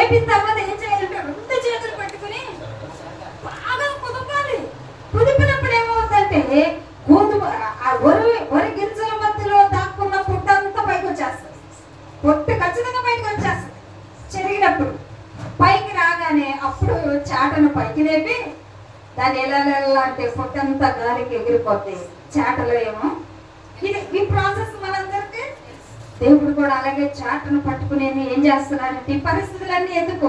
వేపిన తర్వాత ఏం చేయాలంటే 2 చేతులు పట్టుకుని బాగా కుదపాలి. కుదిపినప్పుడు ఏమవుతుందంటే గోధుమ వరి గింజల మధ్యలో దాక్కున్న పొట్టు అంతా పైకి వచ్చేస్తుంది. పొట్టు ఖచ్చితంగా బయటకు వచ్చేస్తుంది. చెరిగినప్పుడు పైకి రాగానే అప్పుడు చాటను పైకి లేపి దాన్ని ఎలా అంటే పొట్టంతా గాలికి ఎగిరిపోతాయి. చాటలో ఏమో ఈ ప్రాసెస్ మనందరికీ దేవుడు కూడా అలాగే చాటను పట్టుకుని ఏం చేస్తున్నాడంటే ఈ పరిస్థితులన్నీ ఎందుకు,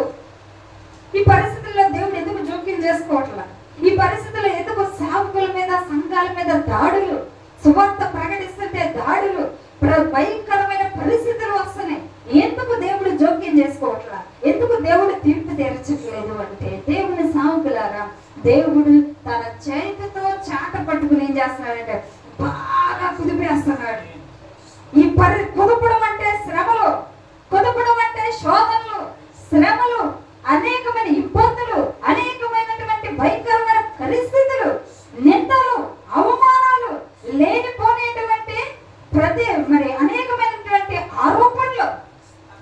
ఈ పరిస్థితుల్లో దేవుడు ఎందుకు జోక్యం చేసుకోవట్లా, ఈ పరిస్థితుల్లో ఎందుకు సేవకుల మీద సంఘాల మీద దాడులు, సువార్త ప్రకటిస్తుంటే దాడులు, భయంకరమైన పరిస్థితులు వస్తున్నాయి. ఎందుకు దేవుడు జోక్యం చేసుకోవట్లా, ఎందుకు దేవుడు తీర్పు తీర్చట్లేదు అంటే దేవుని సేవకులారా దేవుడు తన చేతితో చాట పట్టుకుని ఏం చేస్తున్నాడంటే బాగా కుదిపేస్తున్నాడు. ఈ కుదపడం అంటే శ్రమలు, కుదపడం అంటే శోధనలు, శ్రమలు, అనేకమైన ఇబ్బందులు, అనేకమైనటువంటి భయంకరమైన పరిస్థితులు, నిందలు, అవమానాలు, లేనిపోనేటువంటి మరి అనేకమైనటువంటి ఆరోపణలు,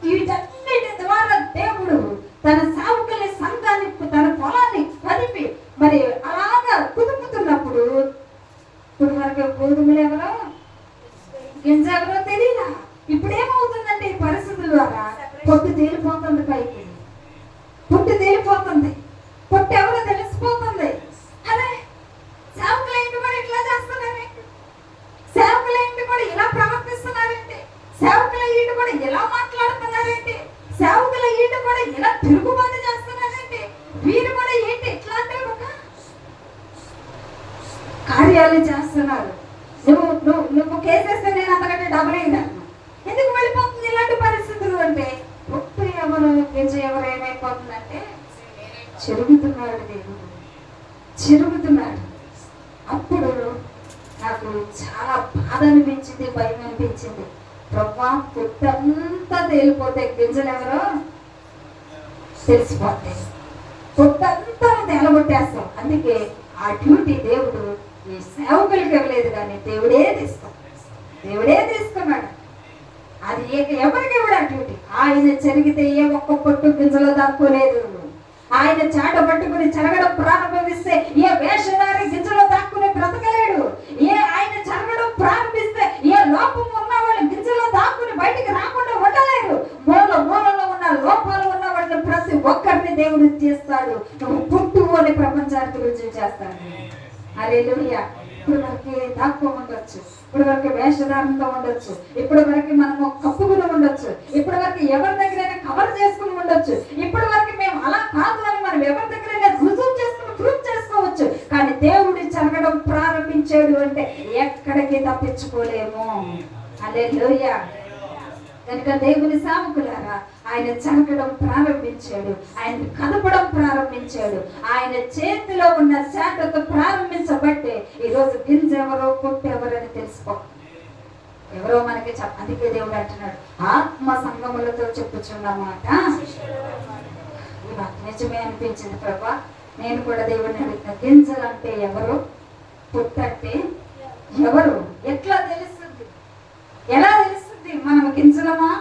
వీటన్నిటి ద్వారా దేవుడు తన సేవకుల్ని సంఘాన్ని తన పొలాన్ని కదిపి మరి అలాగా కుదుపుతున్నప్పుడు ఇప్పుడు వరకు గోధుమలు ఎవరో గింజ ఎవరో తెలియదా. ఇప్పుడు ఏమవుతుందంటే ఈ పరిస్థితుల ద్వారా పొట్టు తేలిపోతుంది, పైకి పొట్టు తేలిపోతుంది, పొట్టు ఎవరో తెలిసిపోతుంది. అదే సేవకులేంటి కూడా ఇట్లా చేస్తున్నారేంటి, సేవకులేంటి కూడా ఇలా ప్రవర్తిస్తున్నారేంటి, సేవకుల ఈట కూడా ఇలా మాట్లాడుతున్నారేంటి, సేవకుల ఈట కూడా ఇలా తిరుగుబాటు చేస్తున్నారేంటి, వీరు కూడా ఏంటి ఇట్లాంటి ఒక కార్యాలు చేస్తున్నారు. నువ్వు కేసేస్తే నేను అంతకంటే డబ్బులు అయిందన్న ఎందుకు వెళ్ళిపోతుంది ఇలాంటి పరిస్థితులు అంటే పొట్టు ఎవరు గింజ ఎవరు ఏమైపోతుందంటే చెరుగుతున్నాడు, దేవుడు చెరుగుతున్నాడు. అప్పుడు నాకు చాలా బాధ అనిపించింది, భయం అనిపించింది. ప్రభా పొట్టంతా తేలిపోతే గింజలు ఎవరో తెలిసిపోతాయి, పొట్టంతా తేలబొట్టేస్తాం. అందుకే ఆ డ్యూటీ దేవుడు ఈ సేవకులకి ఇవ్వలేదు, కానీ దేవుడే తీసుకున్నాడు. అది ఎవరికి ఇవ్వడు ఆ డ్యూటీ. ఆయన చెరిగితే ఏ ఒక్క పొట్టు గింజలో దాక్కోలేదు. ఆయన చాట పట్టుకుని చెరగడం ప్రారంభిస్తే ఏ వేషధారి గింజలో దాక్కుని బ్రతకలేడు. ఆయన చెరగడం ప్రారంభిస్తే ఏ లోపం ఉన్న వాళ్ళు గింజలో దాక్కుని బయటికి రాకుండా ఉండలేరు. మూలలో ఉన్న లోపాలు ఉన్న వాళ్ళని ప్రతి ఒక్కరిని దేవుడు చేస్తాడు. నువ్వు పుట్టు అని ప్రపంచానికి రుజువు చేస్తాడు. హల్లెలూయా. ఇప్పుడు వరకు దాక్కో ఉండొచ్చు, ఇప్పుడు వరకు వేషధారంతో ఉండొచ్చు, ఇప్పుడు వరకు మనము కప్పుకుని ఉండొచ్చు, ఇప్పుడు వరకు ఎవరి దగ్గరైనా కవర్ చేసుకుని ఉండొచ్చు, ఇప్పుడు వరకు మేము అలా కాదు అని మనం ఎవరి దగ్గరైనా రుజువు చేసుకుని ప్రూవ్ చేసుకోవచ్చు. కానీ దేవుడు చెరగడం ప్రారంభించాడు అంటే ఎక్కడికి తప్పించుకోలేము. హల్లెలూయా. కనుక దేవుని సేవకులారా ఆయన చెరగడం ప్రారంభించాడు, ఆయన కదపడం ప్రారంభించాడు. ఆయన చేతిలో ఉన్న చాటతో ప్రారంభించబట్టే ఈరోజు గింజ ఎవరో పొట్టు ఎవరని తెలుసుకో ఎవరో మనకి అందుకే దేవుడు అంటున్నాడు ఆత్మ సంగములతో చెప్పుచున్నమాట. నాకు నిజమే అనిపించింది ప్రభా. నేను కూడా దేవుడిని అడిగిన గింజలు అంటే ఎవరు, పొట్టు అంటే ఎవరు, ఎట్లా తెలుస్తుంది, ఎలా తెలుస్తుంది మనం గింజలమా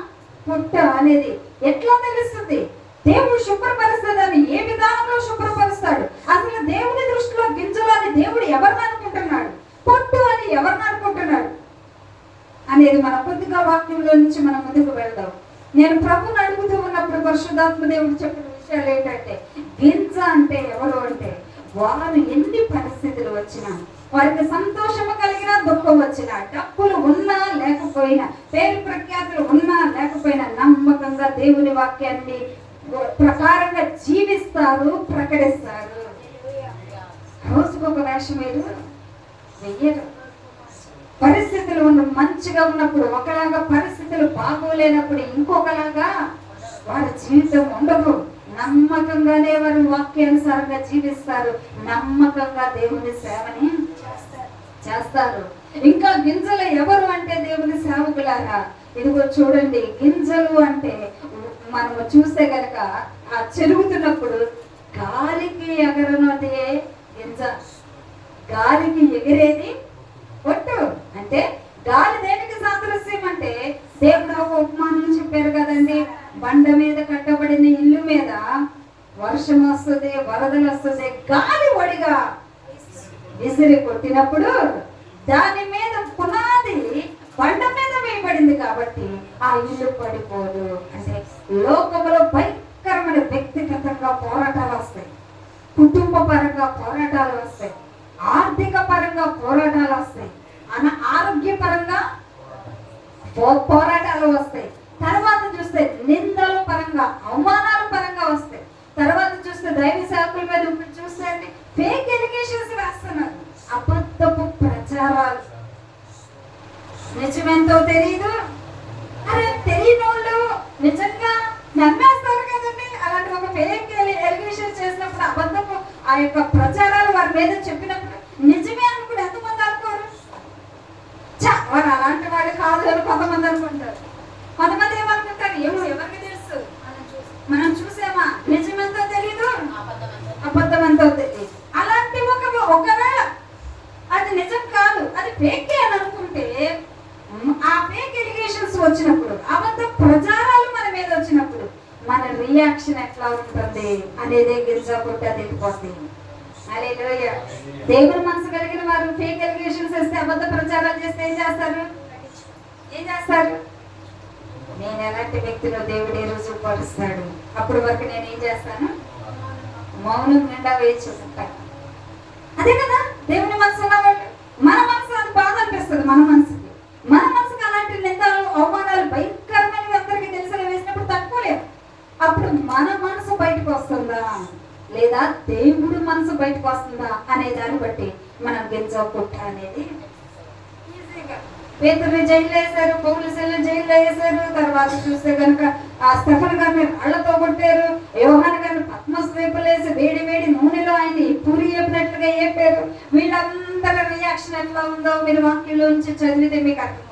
పొట్ట అనేది ఎట్లా తెలుస్తుంది? దేవుడు శుభ్రపరుస్తాడని ఏ విధానంలో శుభ్రపరుస్తాడు? అసలు దేవుని దృష్టిలో గింజలు అని దేవుడు ఎవరిని అనుకుంటున్నాడు, పొట్టు అని ఎవరిని అనుకుంటున్నాడు అనేది మన కొద్దిగా వాక్యంలో నుంచి మనం ముందుకు వెళ్దాం. నేను ప్రభుని అడుగుతూ ఉన్నప్పుడు పరిశుద్ధాత్మ దేవుడు చెప్పిన విషయాలు ఏంటంటే గింజ అంటే ఎవరు అంటే వారు ఎన్ని పరిస్థితులు వచ్చినా, వారికి సంతోషము కలిగినా దుఃఖం వచ్చినా, డబ్బులు ఉన్నా లేకపోయినా, పేరు ప్రఖ్యాతులు ఉన్నా లేకపోయినా నమ్మకంగా దేవుని వాక్యాన్ని ప్రకారంగా జీవిస్తారు, ప్రకటిస్తారు. రోజుకొక వేషం వెయ్యరు. పరిస్థితులు మంచిగా ఉన్నప్పుడు ఒకలాగా, పరిస్థితులు బాగోలేనప్పుడు ఇంకొకలాగా వారి జీవితం ఉండదు. నమ్మకంగానే వారు వాక్యానుసారంగా జీవిస్తారు, నమ్మకంగా దేవుని సేవని చేస్తారు. ఇంకా గింజలు ఎవరు అంటే దేవుని సేవకులారా ఇదిగో చూడండి, గింజలు అంటే మనము చూస్తే గనక ఆ చెరుగుతున్నప్పుడు గాలికి ఎగరనదే గింజ, గాలికి ఎగిరేది పొట్టు. అంటే గాలి దేనికి సాదృశ్యం అంటే దేవుడు ఒక ఉపమానం చెప్పారు కదండి, బండ మీద కట్టబడిన ఇల్లు మీద వర్షం వస్తుంది, వరదలు వస్తుంది, గాలి ఒడిగా విసిరి కొట్టినప్పుడు దాని మీద పునాది బండ మీద వేయబడింది కాబట్టి ఆ ఇల్లు పడిపోదు. అంటే లోకంలో భయంకరమైన వ్యక్తిగతంగా పోరాటాలు వస్తాయి, కుటుంబ పరంగా పోరాటాలు వస్తాయి, ఆర్థిక పరంగా పోరాటాలు వస్తాయి, ఆరోగ్యపరంగా పోరాటాలు వస్తాయి. తర్వాత చూస్తే నిందల పరంగా, అవమానాల పరంగా వస్తాయి. తర్వాత చూస్తే దైవ సేవకుల మీద చూస్తే ఫేక్ ఎలిగేషన్స్ వేస్తున్నారు, అబద్ధపు ప్రచారాలు. నిజమెంతో తెలియదు, అరే తెలియని వాళ్ళు నిజంగా నమ్మేస్తారు కదండి. అలాంటి ఒక ఫేక్ ఎలిగేషన్ చేసినప్పుడు, అబద్ధపు ఆ యొక్క ప్రచారాలు వారి మీద చెప్పినప్పుడు నిజమే అనుకుని ఎంతమంది అనుకోరు? వారు అలాంటి వాళ్ళు కాదు అని కొంతమంది అనుకుంటారు. కొంతమంది ఏమనుకుంటారు, ఏమో ఎవరికి తెలుసు, మనం చూసామా, నిజమెంతో తెలీదు, అబద్ధమంతో తెలియదు. అలాంటి ఒకవేళ అది నిజం కాదు, అది ఫేక్ అని అనుకుంటే, ఆ ఫేక్ ఎలిగేషన్స్ వచ్చినప్పుడు, అబద్ధ ప్రచారాలు మన మీద వచ్చినప్పుడు మన రియాక్షన్ ఎట్లా ఉంటుంది అనేది గిరిజా కొట్టి అది ఎత్తిపోతుంది. హల్లెలూయా. దేవుని మనసు కలిగిన వారు ఫేక్ ఎలిగేషన్స్ వేస్తే, అబద్ధ ప్రచారాలు చేస్తే ఏం చేస్తారు? నేను ఎలాంటి వ్యక్తిలో దేవుడే రుజువు పరుస్తాడు. అప్పుడు వరకు నేను ఏం చేస్తాను? మౌనం నిండా వేచి ఉంటాను. అదే కదా దేవుని మనసు ఉన్నవాళ్ళు. మన మనసు అది బాధ అనిపిస్తుంది. మన మనసుకి అలాంటి నిందలు, అవమానాలు భయంకరమైనవి అందరికీ తెలిసిన వేసినప్పుడు తట్టుకోలేము. అప్పుడు మన మనసు బయటకు వస్తుందా లేదా దేవుడు మనసు బయటకు వస్తుందా అనే దాన్ని బట్టి మనం గెలిచొట్ట అనేది ఈజీగా. పేతురుని జైల్లో వేశారు, పౌలుని జైల్లో వేశారు. తర్వాత చూస్తే కనుక ఆ స్టెఫెన్ గారిని రాళ్లతో కొట్టారు, యోహాను గారిని పద్మస్వీపులు వేసి వేడి వేడి నూనెలో ఆయన్ని పూరి చెప్పినట్లుగా చెప్పారు. వీళ్ళందరి రియాక్షన్ ఎట్లా ఉందో మీరు వాక్యంలోంచి చదివితే మీకు అర్థం.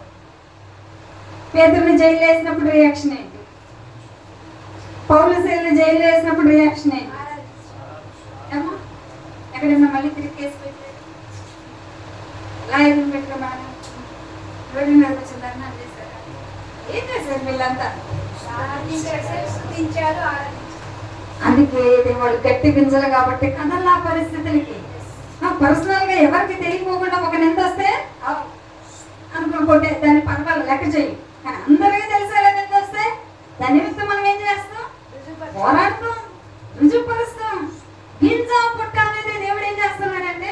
పేతురుని జైల్లో వేసినప్పుడు రియాక్షన్ ఏంటి? పౌలుని జైల్లో వేసినప్పుడు రియాక్షన్ ఏంటి? ఎక్కడన్నా మళ్ళీ తిరిగి కేసు పెట్టారు, లాయర్ని పెట్టుకున్నాను, రోడ్డు మీద వచ్చిందని చేశారు. ఏం చేశారు వీళ్ళంతా? అందుకే వాళ్ళు గట్టి గింజలు కాబట్టి కదల్లా పరిస్థితులకి పర్సనల్ గా ఎవరికి తెలియకోకుండా ఒక నింద వస్తే అనుకుని కొట్టే దాన్ని పర్వాలేదు, లెక్క చేయి. కానీ అందరికీ తెలిసేలా నింద వస్తే దాని నిమిత్తం మనం ఏం చేస్తాం? పోరాడతాం, రుజువుపరుస్తాం. గింజ పుట్ట అనేది దేవుడు ఏం చేస్తున్నాడంటే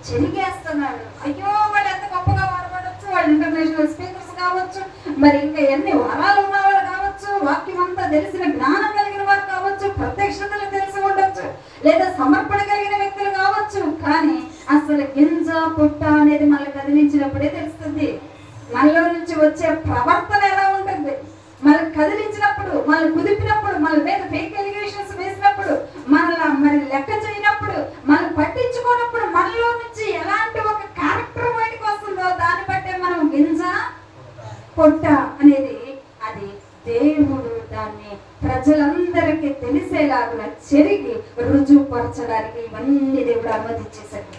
చెరిగేస్తున్నాడు. అయ్యో వాళ్ళు ఎంత గొప్పగా వాడబడవచ్చు, వాళ్ళు ఇంటర్నేషనల్ స్పీకర్స్ కావచ్చు, మరి ఇంకా ఎన్ని వరాలు ఉన్నవాళ్ళు కావచ్చు, వాక్యం అంతా తెలిసిన జ్ఞానం కలిగిన వారు కావచ్చు, ప్రత్యక్షతలు తెలిసి ఉండొచ్చు, లేదా సమర్పణ కలిగిన వ్యక్తులు కావచ్చు. కానీ అసలు గింజ పుట్ట అనేది మళ్ళీ కదిలించినప్పుడే తెలుస్తుంది. మనలో నుంచి వచ్చే ప్రవర్తన ఎలా ఉంటుంది, మళ్ళీ కదిలించినప్పుడు, మళ్ళీ కుదిపినప్పుడు, మళ్ళీ మీద ఫేక్ ఎలిగేషన్స్ వేసినప్పుడు, మరి లెక్క చేయనప్పుడు, మళ్ళీ పట్టించుకోనప్పుడు మనలో నుంచి ఎలాంటి ఒక క్యారెక్టర్ బయటకు వస్తుందో దాన్ని బట్టే మనం గింజ పొట్ట అనేది అది దేవుడు దాన్ని ప్రజలందరికీ తెలిసేలాగా చెరిగి రుజువుపరచడానికి ఇవన్నీ దేవుడు అనుమతించేశాడు,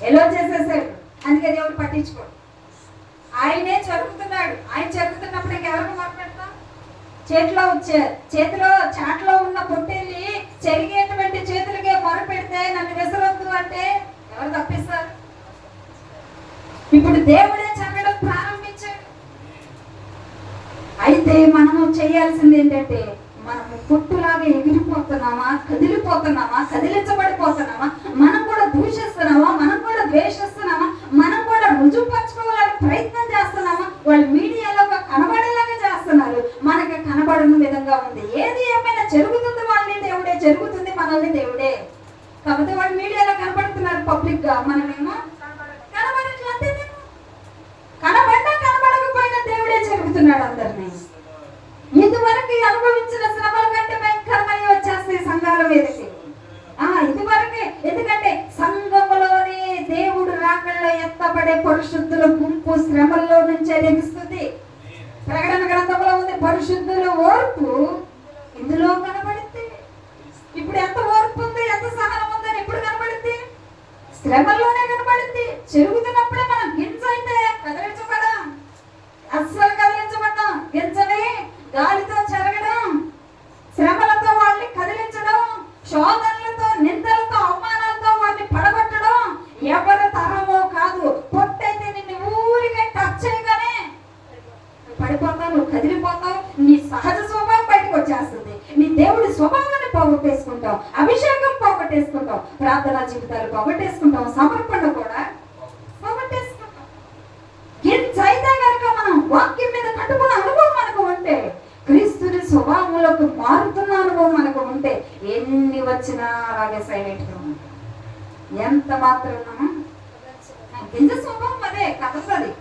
ఎలా చేసేసాడు. అందుకే దేవుడు పట్టించుకోడు, ఆయనే జరుగుతున్నాడు. ఆయన జరుగుతున్నప్పుడు ఇంకెవరికి మొదలుపెడతాం? చేతిలో చాట్లో ఉన్న పొట్టేళ్ళి చెరిగేటువంటి చేతులకే మొరపెడితే నన్ను విసరొద్దు అంటే ఎవరు తప్పిస్తారు? ఇప్పుడు దేవుడే చక్కడం ప్రారంభించాడు. అయితే మనము చేయాల్సింది ఏంటంటే, మనము పుట్టులాగా ఎగిరిపోతున్నామా, కదిలిపోతున్నామా, కదిలించబడిపోతున్నామా, మనం కూడా దూషిస్తున్నామా, మనం కూడా ద్వేషిస్తున్నామా, మనం కూడా రుజువుపరచుకోవాలని ప్రయత్నం చేస్తున్నామా? వాళ్ళు మీడియాలో కనబడేలాగా చేస్తున్నారు, మనకి కనబడని విధంగా ఉంది. ఏది ఏమైనా జరుగుతుంది వాళ్ళని దేవుడే, జరుగుతుంది మనల్ని దేవుడే. కాకపోతే వాళ్ళు మీడియాలో కనబడుతున్నారు పబ్లిక్ గా, మనమేమో కనబడట్లేదు. కనబడకపోయినా దేవుడే జరుగుతున్నాడు అందరినీ. ఇదివరకు అనుభవించిన శ్రమల కంటే భయంకరమని వచ్చేస్తాయి సంఘాల మీదకి. ఇదివరకే, ఎందుకంటే సంఘములోని దేవుడు రాకల్లో ఎత్తబడే పరిశుద్ధుల గుంపు శ్రమల్లో నుంచే లభిస్తుంది. ప్రకటన గ్రంథంలో ఉంది పరిశుద్ధుల ఓర్పు ఇందులో కనబడింది. ఇప్పుడు ఎంత ఓర్పు ఉంది, ఎంత సహనం ఉందని ఎప్పుడు కనబడింది? శ్రమల్లోనే కనబడింది. చెరుగుతున్నప్పుడే మనం గింజ అయితే కదిలించబడం, అస్సలు కదిలించబడ్డాం. గింజని గాలితో చెరగడం చేస్తుంది. నీ దేవుడి స్వభావాన్ని పోగొట్టేసుకుంటాం, అభిషేకం పోగొట్టేసుకుంటాం, ప్రార్థనా జీవితాలు పోగొట్టేసుకుంటాం, సమర్పణ కూడా పోగొట్టేసుకుంటాం. ఎంతైతే కనుక మనం వాక్యం మీద కట్టుకున్న అనుభవం మనకు ఉంటే, క్రీస్తుని స్వభావంలోకి మారుతున్న అనుభవం మనకు ఉంటే, ఎన్ని వచ్చినా అలాగే సైలెంట్గా ఉంటాం. ఎంత మాత్రం గింజ స్వభావం అదే కదలది.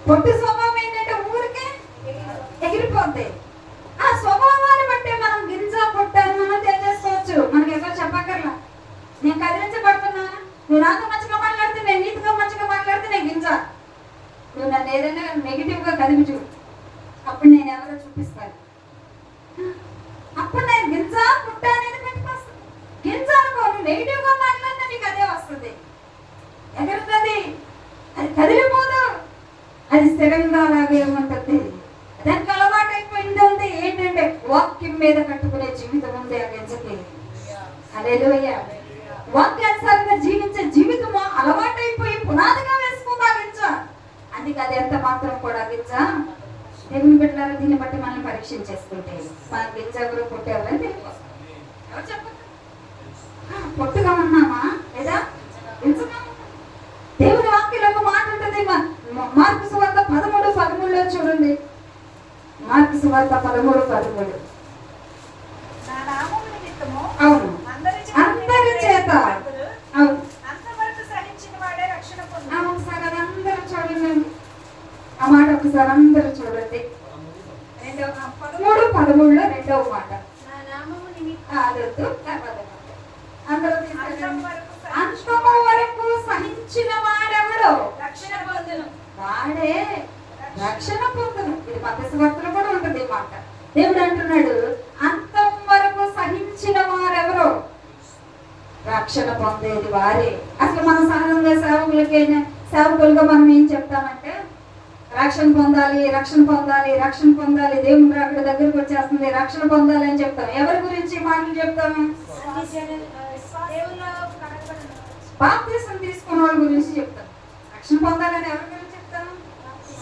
పొట్టు స్వభావం ఏంటంటే ఊరికే ఎగిరిపోద్ది. ఆ స్వభావాన్ని బట్టి మనం గింజ పొట్ట మనం తెలియజేసుకోవచ్చు. మనకి ఎవరు చెప్పక్కర్లా. నేను కదిలించబడుతున్నా, నువ్వు నాతో మంచిగా మాట్లాడితే, నేను నీతిగా మంచిగా మాట్లాడితే నేను గింజ. నువ్వు నన్ను ఏదైనా నెగిటివ్ గా కదిలి చూడు, అప్పుడు నేను ఎవరో చూపిస్తాను. అప్పుడు నేను గింజ పుట్ట అనేది పెట్టుకొస్తాను. గింజ అనుకో, నువ్వు నెగిటివ్ గా మాట్లాడినా నీకు అదే వస్తుంది, ఎగురుతుంది, అది కదిలిపోదు, అది స్థిరంగా అలాగే ఉంటుంది. దానికి అలవాటు అయిపోయింది ఉంది ఏంటంటే వాక్యం మీద కట్టుకునే జీవితం ఉంది ఆ గింజకి. హల్లెలూయా. వాక్యానుసారంగా జీవించే జీవితము అలవాటైపోయి పునాదిగా వేసుకుంది ఆ గింజ. అందుకే అది ఎంత మాత్రం కూడా గింజ. దేవుని బిడ్డలారా, దీన్ని బట్టి మనం పరీక్షించేసుకుంటే మన గింజ ఎవరు పుట్టేవారని తెలియదు. ఎవరు చెప్పండి, పొట్టుగా ఉన్నామా లేదా గింజగా? దేవుని వాక్యంలో ఒక మాట ఉంటుంది, మార్కు సువార్త 13:13 చూడండి. మార్కు సువార్త 13:13. అవును, అందరి చేత. అవును, ఒకసారి అది అందరూ చూడండి. ఆ మాట ఒకసారి అందరూ చూడండి. 13:13 రెండవ మాట. అదొద్దు, అందరూ అంతము వరకు సహించిన వాడెవడో వాడే రక్షణ పొందును. ఇది మత్తయి వార్తలో కూడా ఉంటుంది ఈ మాట. దేవుడు అంటున్నాడు, అంతం వరకు సహించిన వారెవరో రక్షణ పొందేది వారే. అసలు మన సహజంగా సేవకులుగా మనం ఏం చెప్తామంటే, రక్షణ పొందాలి, రక్షణ పొందాలి, రక్షణ పొందాలి, దేవుని రాకడ దగ్గరకు వచ్చేస్తుంది, రక్షణ పొందాలి అని చెప్తాం. ఎవరి గురించి మాటలు చెప్తాము? బాప్తిసం తీసుకున్న వాళ్ళ గురించి చెప్తాం. రక్షణ పొందాలని ఎవరి గురించి చెప్తాం?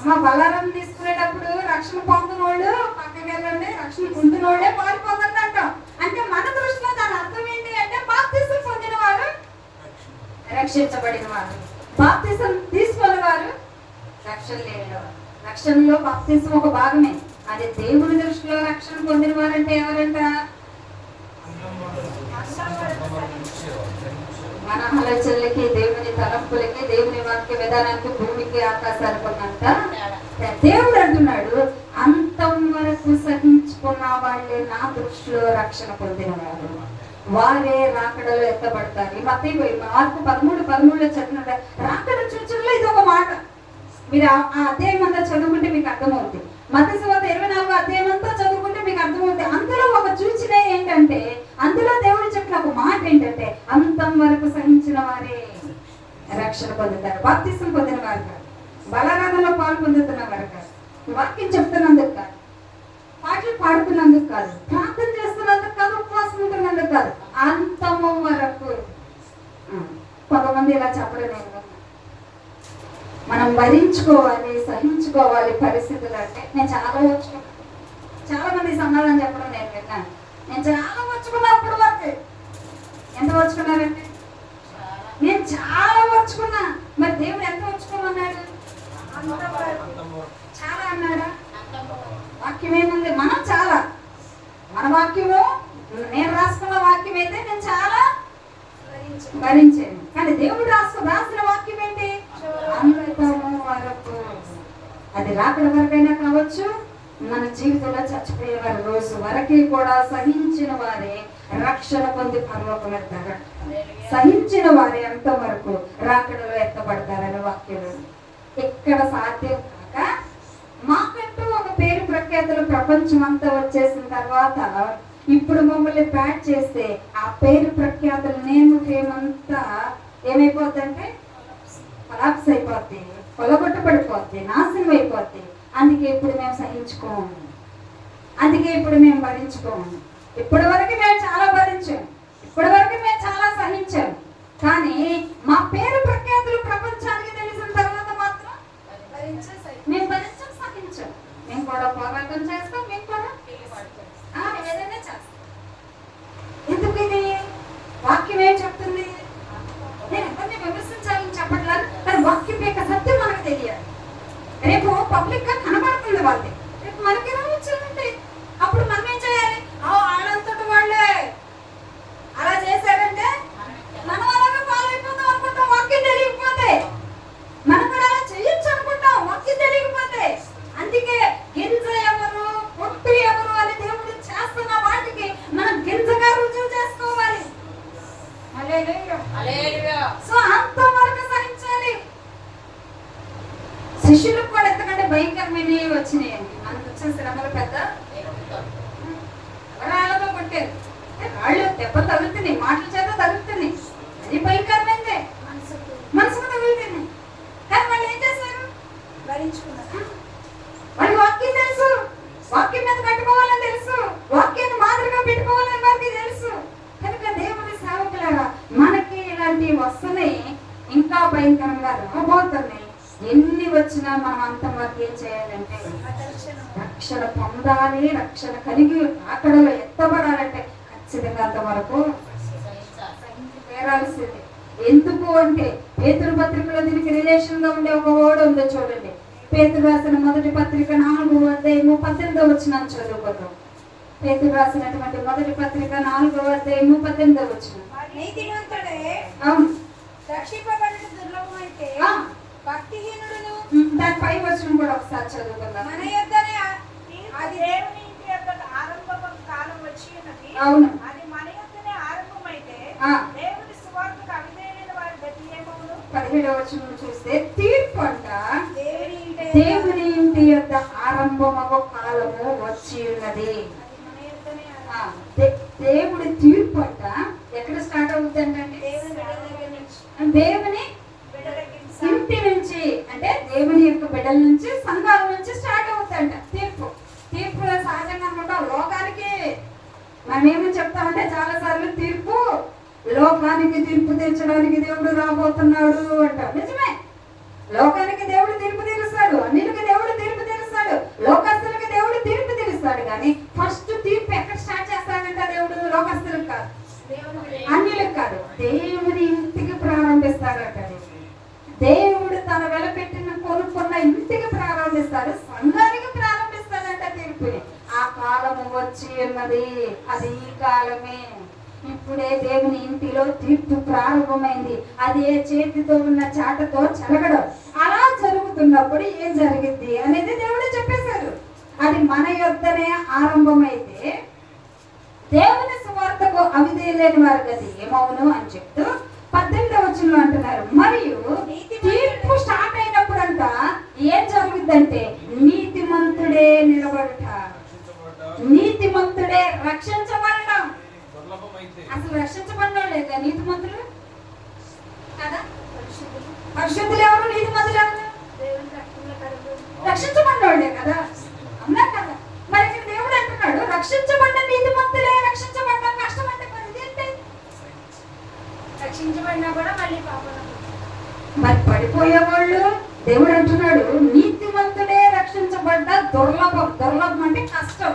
మా బలారం తీసుకునేటప్పుడు రక్షణ పొందిన వాళ్ళు పక్కకి వెళ్ళండి, రక్షణ పొందిన వాళ్ళే పాలు పొందండి అంటాం. అంటే మన దృష్టిలో దాని అర్థం ఏంటి అంటే, బాప్తిసం పొందిన వారు రక్షించబడిన వారు, బాప్తిసం తీసుకున్న వారు రక్షణ లేని వారు. రక్షణలో బాప్తిసం ఒక భాగమే. అది దేవుని దృష్టిలో రక్షణ పొందిన వారంటే ఎవరంట? మన ఆలోచనలకి, దేవుని తలంపులకి, దేవుని వాక్య విధానానికి, భూమికి ఆకాశానికి ఉన్నంత దేవుడు అంటున్నాడు, అంతం వరకు సహించుకున్న వాళ్ళే నా దృష్టిలో రక్షణ పొందిన వారు, వారే రాకడలో ఎత్తబడతారు. ఈ మత్తయి మార్కు 13:13 చదివిన రాకడ సూచనలో ఇది ఒక మాట. మీరు ఆ అధ్యాయం అంతా చదువుకుంటే మీకు అర్థమవుతుంది. మత్తయి సువార్త 24వ అధ్యాయం అంతా చదువుకుంటే మీకు అర్థమవుతుంది. అందులో ఒక సూచన ఏంటంటే, అందులో దేవుడు చెప్పిన ఒక మాట ఏంటంటే, అంతం వరకు సహించిన వారే రక్షణ పొందుతారు. బాప్తిసం పొందిన వారు కాదు, బలారాధనలో పాలు పొందుతున్న వారు కాదు, వాక్యం చెప్తున్నందుకు కాదు, పాటలు పాడుతున్నందుకు కాదు, ప్రార్థన చేస్తున్నందుకు కాదు, ఉపవాసం ఉంటున్నందుకు కాదు, అంతము వరకు. కొంతమంది ఇలా చెప్పడం నేను మనం భరించుకోవాలి, సహించుకోవాలి పరిస్థితులు అంటే. నేను చాలా వచ్చుకున్నాను, చాలా మంది సమాధానం చెప్పడం నేను విన్నాను. నేను చాలా వచ్చుకున్నప్పుడు వరకు. ఎంత వచ్చుకున్నారంటే, నేను చాలా వచ్చుకున్నా. మరి దేవుడు ఎంత వచ్చుకోమన్నాడు? చాలా అన్నాడా? వాక్యం ఏముంది? మనం చాలా, మన వాక్యము, నేను రాసుకున్న వాక్యం అయితే నేను చాలా భరించాను. కానీ దేవుడు రాసిన వాక్యం ఏంటి? అంతము వరకు. అది రాకడ వరకైనా కావచ్చు, మన జీవితంలో చచ్చిపోయే వారి రోజు వరకు కూడా సహించిన వారే రక్షణ పొంది పరలోకం వెళ్తారు. సహించిన వారే అంతవరకు రాకడలో ఎత్తబడతారని వాక్యం. ఇక్కడ సాధ్యం కాక మాకంటూ ఒక పేరు ప్రఖ్యాతులు ప్రపంచం అంతా వచ్చేసిన తర్వాత ఇప్పుడు మమ్మల్ని ప్యాడ్ చేస్తే ఆ పేరు ప్రఖ్యాతులు, నేమ్ ఫేమ్ అంతా ఏమైపోద్దంటే కొలాప్స్ అయిపోద్ది, కొలగొట్టబడిపోద్ది, నాశనం అయిపోద్ది. అందుకే ఇప్పుడు మేము సహించుకోము, అందుకే ఇప్పుడు మేము భరించుకోము. ఇప్పటి వరకు మేము చాలా భరించాం, ఇప్పటి వరకు మేము చాలా సహించాం. కానీ మా పేరు ప్రఖ్యాతులు ప్రపంచానికి తెలిసిన తర్వాత మాత్రం మేము భరించాం, సహించాం. మేము కూడా పోరాటం చేస్తాం, మేము కూడా భయంకరమైనవి వచ్చినాయండి. మనకు వచ్చిన శ్రమలు పెద్ద రాళ్ళతో కొట్టారు, రాళ్ళు దెబ్బ తగులుతున్నాయి, మాటల చేత తగులుతున్నాయి, అది భయంకరమైందే, మనసుకు తగులుతున్నాయి. కానీ వాళ్ళు ఏం చేశారు? భరించుకున్నారు. వాళ్ళు వాక్యం తెలుసు, వాక్యం మీద కట్టుకోవాలని తెలుసు, వాక్యాన్ని మాదిరిగా పెట్టుకోవాలని వారికి తెలుసు. కనుక దేవుని సేవకులారా, మనకి ఇలాంటివి వస్తున్నాయి, ఇంకా భయంకరంగా రాబోతున్నాయి. ఎన్ని వచ్చినా మనం అంత వరకు ఏం చేయాలంటే రక్షణ పొందాలి, రక్షణ కలిగి అక్కడలో ఎత్తబడాలంటే ఖచ్చితంగా అంతవరకు పేరాల్సిందే. ఎందుకు అంటే పేతురు పత్రికలో దీనికి రిలేషన్ గా ఉండే ఒక వర్డ్ ఉందో చూడండి. పేతురు రాసిన మొదటి పత్రిక 4వ అధ్యాయము 18వ వచనం చదువుకుందాం. పేతురు రాసినటువంటి మొదటి పత్రిక 4వ అధ్యాయము 18వ వచనం. నీతిమంతుడే అవును, రక్షింపబడుట దుర్లభమైతే భక్తిహీనుడును. దాని పై వచనం కూడా ఒకసారి చదువుకుందాం. మన యొద్దనే అది దేవుని ఇంటి యొక్క ఆరంభ కాలం వచ్చి ఉన్నది. అవును, అది మన యొద్దనే ఆరంభమైతే దేవుని సువార్తకు అవిధేయులైన వారి గతి ఏమవును? 17వ వచనం చూస్తే తీర్పు అంట దేవుని ఇంటి యొక్క ఆరంభమగు కాలము వచ్చి ఉన్నది. దేవుడి తీర్పు అంట ఎక్కడ స్టార్ట్ అవుతుందంటే దేవుని ఇంటి నుంచి, అంటే దేవుని యొక్క బిడ్డల నుంచి, సంఘాల నుంచి స్టార్ట్ అవుతుందంట తీర్పు. తీర్పు సహజంగా అనమాట లోకానికి మనం ఏమని చెప్తామంటే చాలా సార్లు తీర్పు లోకానికి తీర్పు తీర్చడానికి దేవుడు రాబోతున్నాడు అంటారు. నిజమే, లోకానికి దేవుడు తీర్పు తీరుస్తాడు, అన్నిటికి దేవుడు తీర్పు తీరుస్తాడు, లోకస్తులకి దేవుడు తీర్పు తీరుస్తాడు. కానీ ఫస్ట్ తీర్పు ఎక్కడ స్టార్ట్ చేస్తాడంట దేవుడు? లోకస్తులకు కాదు, అన్యులకు కాదు, దేవుని ఇంటికి ప్రారంభిస్తాడట. దేవుడు తన వెలపెట్టిన కొనుక్కున్న ఇంటికి ప్రారంభిస్తాడు, సంఘానికి ప్రారంభిస్తాడంట తీర్పుని. ఆ కాలము వచ్చి ఉన్నది, అది ఈ కాలమే. ఇప్పుడే దేవుని ఇంటిలో తీర్పు ప్రారంభమైంది. అది ఏ చేతితో ఉన్న చాటతో చెరగడం. అలా జరుగుతున్నప్పుడు ఏం జరిగింది అనేది దేవుడే చెప్పేశారు. అది మన యొద్దనే ఆరంభమైతే దేవుని సువార్తకు అవిధేయులైన వారి గతి ఏమవును అని చెప్తూ 18వ వచనంలో అంటున్నారు. మరియు తీర్పు స్టార్ట్ అయినప్పుడు అంట ఏం జరుగుద్దంటే నీతిమంతుడే నిలబడుట, నీతిమంతుడే రక్షించబడడం. అసలు రక్షించబడిన లేదా నీతిమంతులు కదా? పరిశుద్ధులు ఎవరు? నీతిమంతులు ఎవరు? రక్షించబడినోళ్లే కదా, అవునా కదా? మరి ఇక్కడ దేవుడు అంటున్నాడు రక్షించబడిన నీతిమంతులే రక్షించబడడం కష్టం అంటే మరి ఇదేంటి? రక్షించబడినా కూడా మళ్ళీ పాపం. మరి పడిపోయేవాళ్ళు దేవుడు అంటున్నాడు నీతిమంతుడే రక్షించబడ్డ దుర్లభం. దుర్లభం అంటే కష్టం,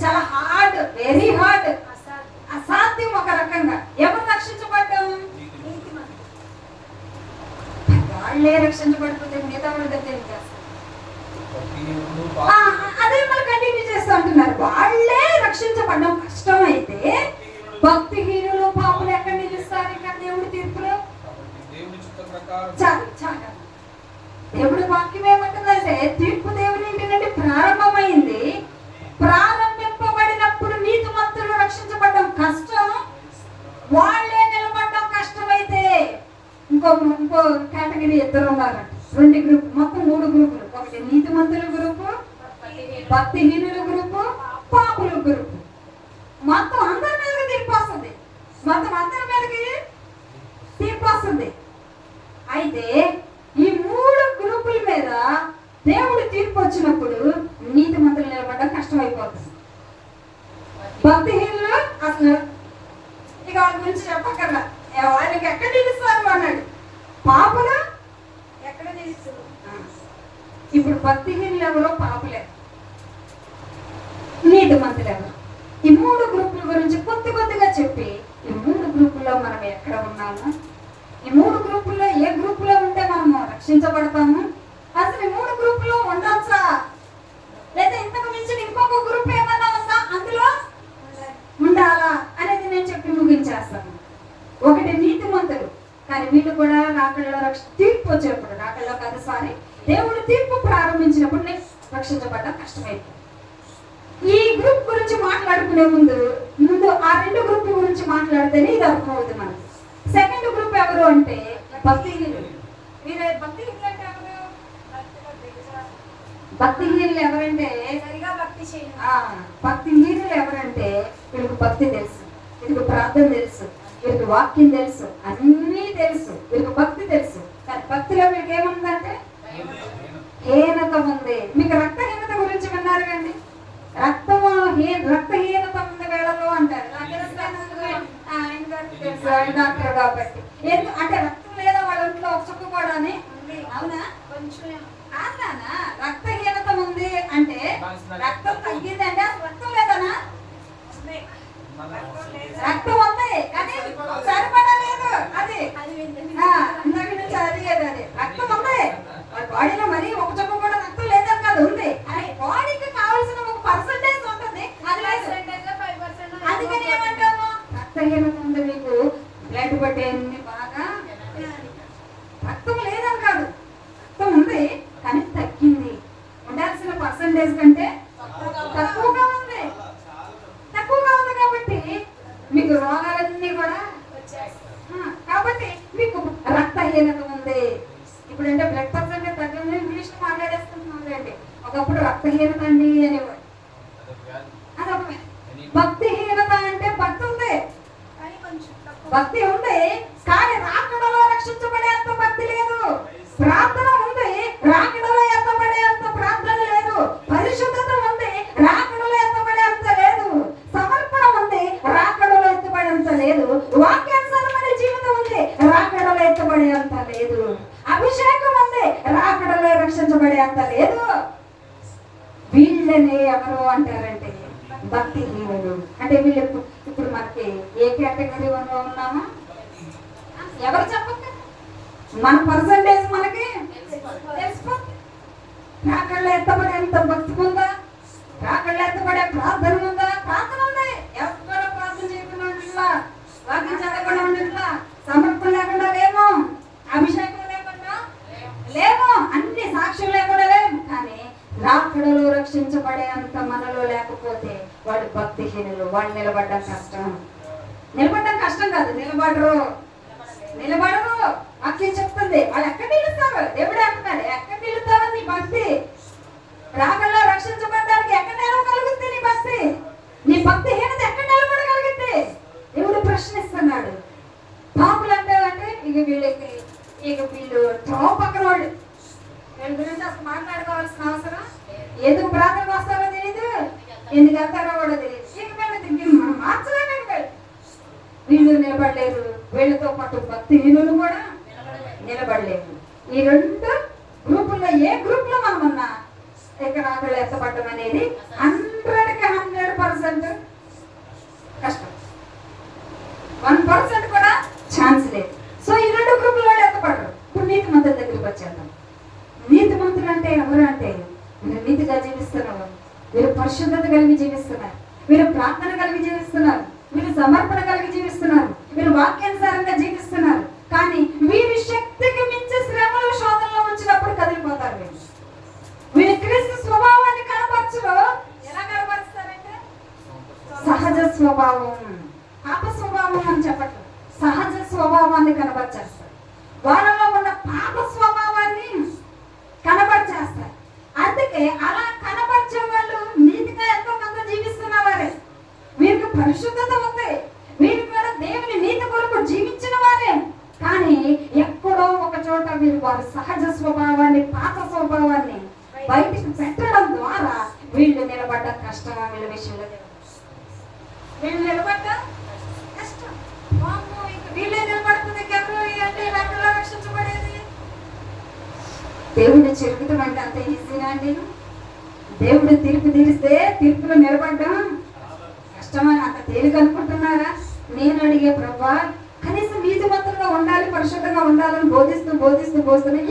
చాలా హార్డ్, వెరీ హార్డ్, అసాధ్యం ఒక రకంగా. ఎవరు రక్షించబడ్డం? వాళ్ళే రక్షించబడిపోతే మిగతా వాళ్ళ దగ్గర అదే మళ్ళీ కంటిన్యూ చేస్తూ అంటున్నారు. వాళ్ళే రక్షించబడడం కష్టం అయితే భక్తిహీనులు పాపులు ఎక్కడ నిలుస్తారు ఇంకా దేవుడి తీర్పులో? చాలు చాలు. దేవుడి వాక్యం ఏమంటుందంటే తీర్పు దేవుని ఇంటి నుండి ప్రారంభమైంది. ప్రారంభింపబడినప్పుడు నీతిమంతులు రక్షించబడడం కష్టం, వాళ్ళే నిలబడడం కష్టమైతే ఇంకో కేటగిరీ ఇద్దరు ఉన్నారు, 2 గ్రూప్, మొత్తం 3 గ్రూపులు. ఒకటి నీతిమంతుల గ్రూపు, భక్తిహీనుల గ్రూపు, పాపుల గ్రూపు. మొత్తం అందరి మీదకి తీర్పు వస్తుంది, మొత్తం అందరి మీదకి తీర్పు వస్తుంది. అయితే ఈ 3 గ్రూపుల మీద దేవుడు తీర్పు వచ్చినప్పుడు నీతిమంతులు నిలబడడం కష్టమైపోతుంది. భక్తిహీనులు అసలు ఇక వాళ్ళ గురించి చెప్పక్కర్లా, వాళ్ళకి ఎక్కడ నిలుస్తారు అన్నాడు. పాపులు ఎక్కడ నిలుస్తారు? ఇప్పుడు భక్తిహీనులు ఎవరో, పాపులే, నీతిమంతులు ఎవరు? ఈ 3 గ్రూపుల గురించి కొద్దిగా చెప్పి ఈ 3 గ్రూపుల్లో మనం ఎక్కడ ఉన్నాము, ఈ 3 గ్రూపుల్లో ఏ గ్రూపులో ఉంటే మనము రక్షించబడతాము, అసలు ఈ 3 గ్రూపులో ఉండొచ్చా లేదా ఇంతకు మించిన ఇంకొక గ్రూప్ ఏమన్నా ఉందా అందులో ఉండాలా అనేది నేను చెప్పి ముగించేస్తాను. ఒకటి నీతిమంతులు, కానీ వీళ్ళు కూడా రాకల్లో తీర్పు వచ్చినప్పుడు, రాకల్లో కాదు సారీ, దేవుడు తీర్పు ప్రారంభించినప్పుడు నేను రక్షించబడ్డం కష్టమైంది. ఈ గ్రూప్ గురించి మాట్లాడుకునే ముందు ఆ 2 గ్రూప్ గురించి మాట్లాడితేనే ఇది అర్థమవుతుంది మనకి. సెకండ్ గ్రూప్ ఎవరు అంటే భక్తిహీనులు. వీరే భక్తిహీనులు అంటే ఎవరు? భక్తిహీనులు ఎవరంటే సరిగా భక్తి చేయను. భక్తిహీనులు ఎవరంటే వీళ్ళకి భక్తి తెలుసు, వీళ్ళకి ప్రార్థన తెలుసు, వీళ్ళకి వాక్యం తెలుసు, అన్నీ తెలుసు, వీళ్ళకి భక్తి తెలుసు. కానీ భక్తిలో వీళ్ళకి ఏముందంటే హీనత ఉంది. మీకు రక్తహీనత గురించి విన్నారు కండి. రక్తహీనత ఉంది వేళలో అంటారు. డాక్టర్ కాబట్టి అంటే రక్తం లేదా వాళ్ళ ఇంట్లో ఒక చుక్క కూడా అని అవునా? కొంచెం కాదనా రక్తహీనత ఉంది అంటే రక్తం తగ్గింది అంటే రక్తం లేదనా? ఉంది. రక్తం ఉంది కానీ సరిపడలేదు. అది ఇందాక నుంచి అడిగేది అది రక్తం ఉంది వాళ్ళ బాడీలో మరి ఒక చుక్క కూడా రక్తం లేదని కాదు, ఉంది. అది బాడీకి కావాల్సిన ఒక పర్సంటేజ్ ఉంటుంది, అది లేదు. అందుకని ఏమంటాము రక్తహీనత ఉంది మీకు బ్లడ్ పట్టేన్ని బాగా రక్తం లేదని కాదు, రక్తం ఉంది కానీ తగ్గింది. ఉండాల్సిన పర్సంటేజ్ కంటే తక్కువగా ఉంది. తక్కువగా ఉంది కాబట్టి మీకు రోగాలన్నీ కూడా కాబట్టి మీకు రక్తహీనత ఉంది. ఇప్పుడంటే బ్లడ్ పర్సంటేజ్ తగ్గని ఇంగ్లీష్ మాట్లాడేస్తున్నాండి. ఒకప్పుడు రక్తహీనత అండి అనేవాడు. అదొక భక్తిహీనత అంటే భక్తి ఉంది, భక్తి ఉంది కానీ రాకడలో రక్షించబడే అంత భక్తి లేదు. ప్రార్థన ఉంది, రాకడలో ఎత్తబడే అంత ప్రార్థన లేదు. పరిశుద్ధత ఉంది, రాకడలో ఎత్తబడే అంత లేదు. సమర్పణ ఉంది, రాకడలో ఎత్తబడే అంత లేదు. వాక్యానుసారమైన జీవితం ఉంది, రాకడలో ఎత్తబడే అంత లేదు. అభిషేకం ఉంది, రాకడలో రక్షించబడే అంత లేదు. వీళ్ళని ఎవరు అంటారంటే భక్తిహీనులు. అంటే వీళ్ళు ఇప్పుడు మనకి ఏ కేటగిరీలో ఉన్నామా ఎవరు చెప్పండి? మన పర్సంటేజ్ మనకి తెలిసిపోతుంది. రాకళ్ళు ఎత్తబడేంత భక్తి ఉందా? రాకళ్ళు ఎత్తబడే ప్రార్థన ఉందా? ప్రార్థన ఉంది. ఎక్కడ ప్రార్థన చేయకుండా ఉండిట్లా, వాక్యం చదవకుండా ఉండిట్లా, సమర్పణ లేకుండా లేము, అభిషేకం లేకుండా లేము, అన్ని సాక్ష్యం లేకుండా లేము. కానీ రాకడలో రక్షించబడే అంత మనలో లేకపోతే వాడు భక్తిహీనులు. వాళ్ళు నిలబడడం కష్టం. నిలబడడం కష్టం కాదు, నిలబడరు. వాక్యం చెప్తుంది వాళ్ళు ఎక్కడ నిలుస్తారు. దేవుడే అంటున్నాడు ఎక్కడ నిలుస్తావని నీ భక్తి. రాకడలో రక్షించబడడానికి ఎక్కడ నిలవగలుగుతుంది నీ భక్తి? నీ భక్తిహీనత ఎక్కడ నిలబడగలిగింది? దేవుడు ప్రశ్నిస్తున్నాడు. పాపులు అంటే వీళ్ళు పక్కన వాళ్ళు వీళ్ళ గురించి అసలు మాట్లాడుకోవాల్సిన అవసరం. ఎందుకు ప్రార్థనకు వస్తారో తెలియదు, ఎందుకు వెళ్తారో కూడా తెలియదు. మనం మార్చలేము. వీళ్ళు నిలబడలేరు, వీళ్ళతో పాటు భక్తిహీనులు కూడా నిలబడలేరు. ఈ రెండు గ్రూపుల్లో ఏ గ్రూప్ లో మనం ఉన్నా ఇక్కడ ఆకలి ఎత్తపడడం అనేది 100% కష్టం. 1% కూడా ఛాన్స్ లేదు. సో ఈ రెండు గ్రూపుల వాళ్ళు ఎత్తపడరు. ఇప్పుడు నీతి మంత్రుల దగ్గరికి వచ్చేద్దాం. నీతి మంత్రులు అంటే ఎవరు అంటే వీరు నీతిగా జీవిస్తున్నారు, వీరు పరిశుద్ధత కలిగి జీవిస్తున్నారు, వీరు ప్రార్థన కలిగి జీవిస్తున్నారు, వీరు సమర్పణ కలిగి జీవిస్తున్నారు, వీరు వాక్యానుసారంగా జీవిస్తున్నారు. కానీ వీరి శక్తికి మించి శ్రమలు శోధనలో ఉంచినప్పుడు కదిలిపోతారు. వీరి క్రీస్తు స్వభావాన్ని కనపరచరు. ఎలా కనపరుస్తారంటే సహజ స్వభావం, పాప స్వభావం అని చెప్పట్లేదు, సహజ స్వభావాన్ని కనపరిచేస్తారు. వారిలో ఉన్న పాప స్వభావాన్ని కనపరిచేస్తారు. అందుకే అలా కనపరిచే వాళ్ళు నీతిగా ఎంతో కొంత జీవిస్తున్నవారే. వీరికి పరిశుద్ధత ఉంది, వీరు కూడా దేవుని నీతి కొరకు జీవించిన వారే. కానీ ఎక్కడో ఒక చోట వీరు వారి సహజ స్వభావాన్ని, పాత స్వభావాన్ని బయటికి పెట్టడం ద్వారా వీళ్ళు నిలబడ్డ కష్టం. వీళ్ళ విషయంలో వీళ్ళు నిలబడ్డ కష్టం. వీళ్ళే నిలబడుతుంది అంటే రకంలో రక్షించబడేది. దేవుడు చెరుకుతాం అంటే అంత ఈజీనా అండి? దేవుడు తీర్పు తీరిస్తే తీర్పులో నిలబడ్డం కష్టమని అంత తేలిక అనుకుంటున్నారా? నేను అడిగే ప్రభా కనీసం నీతి మంత్రులుగా ఉండాలి, పరిశుద్ధంగా ఉండాలని బోధిస్తూ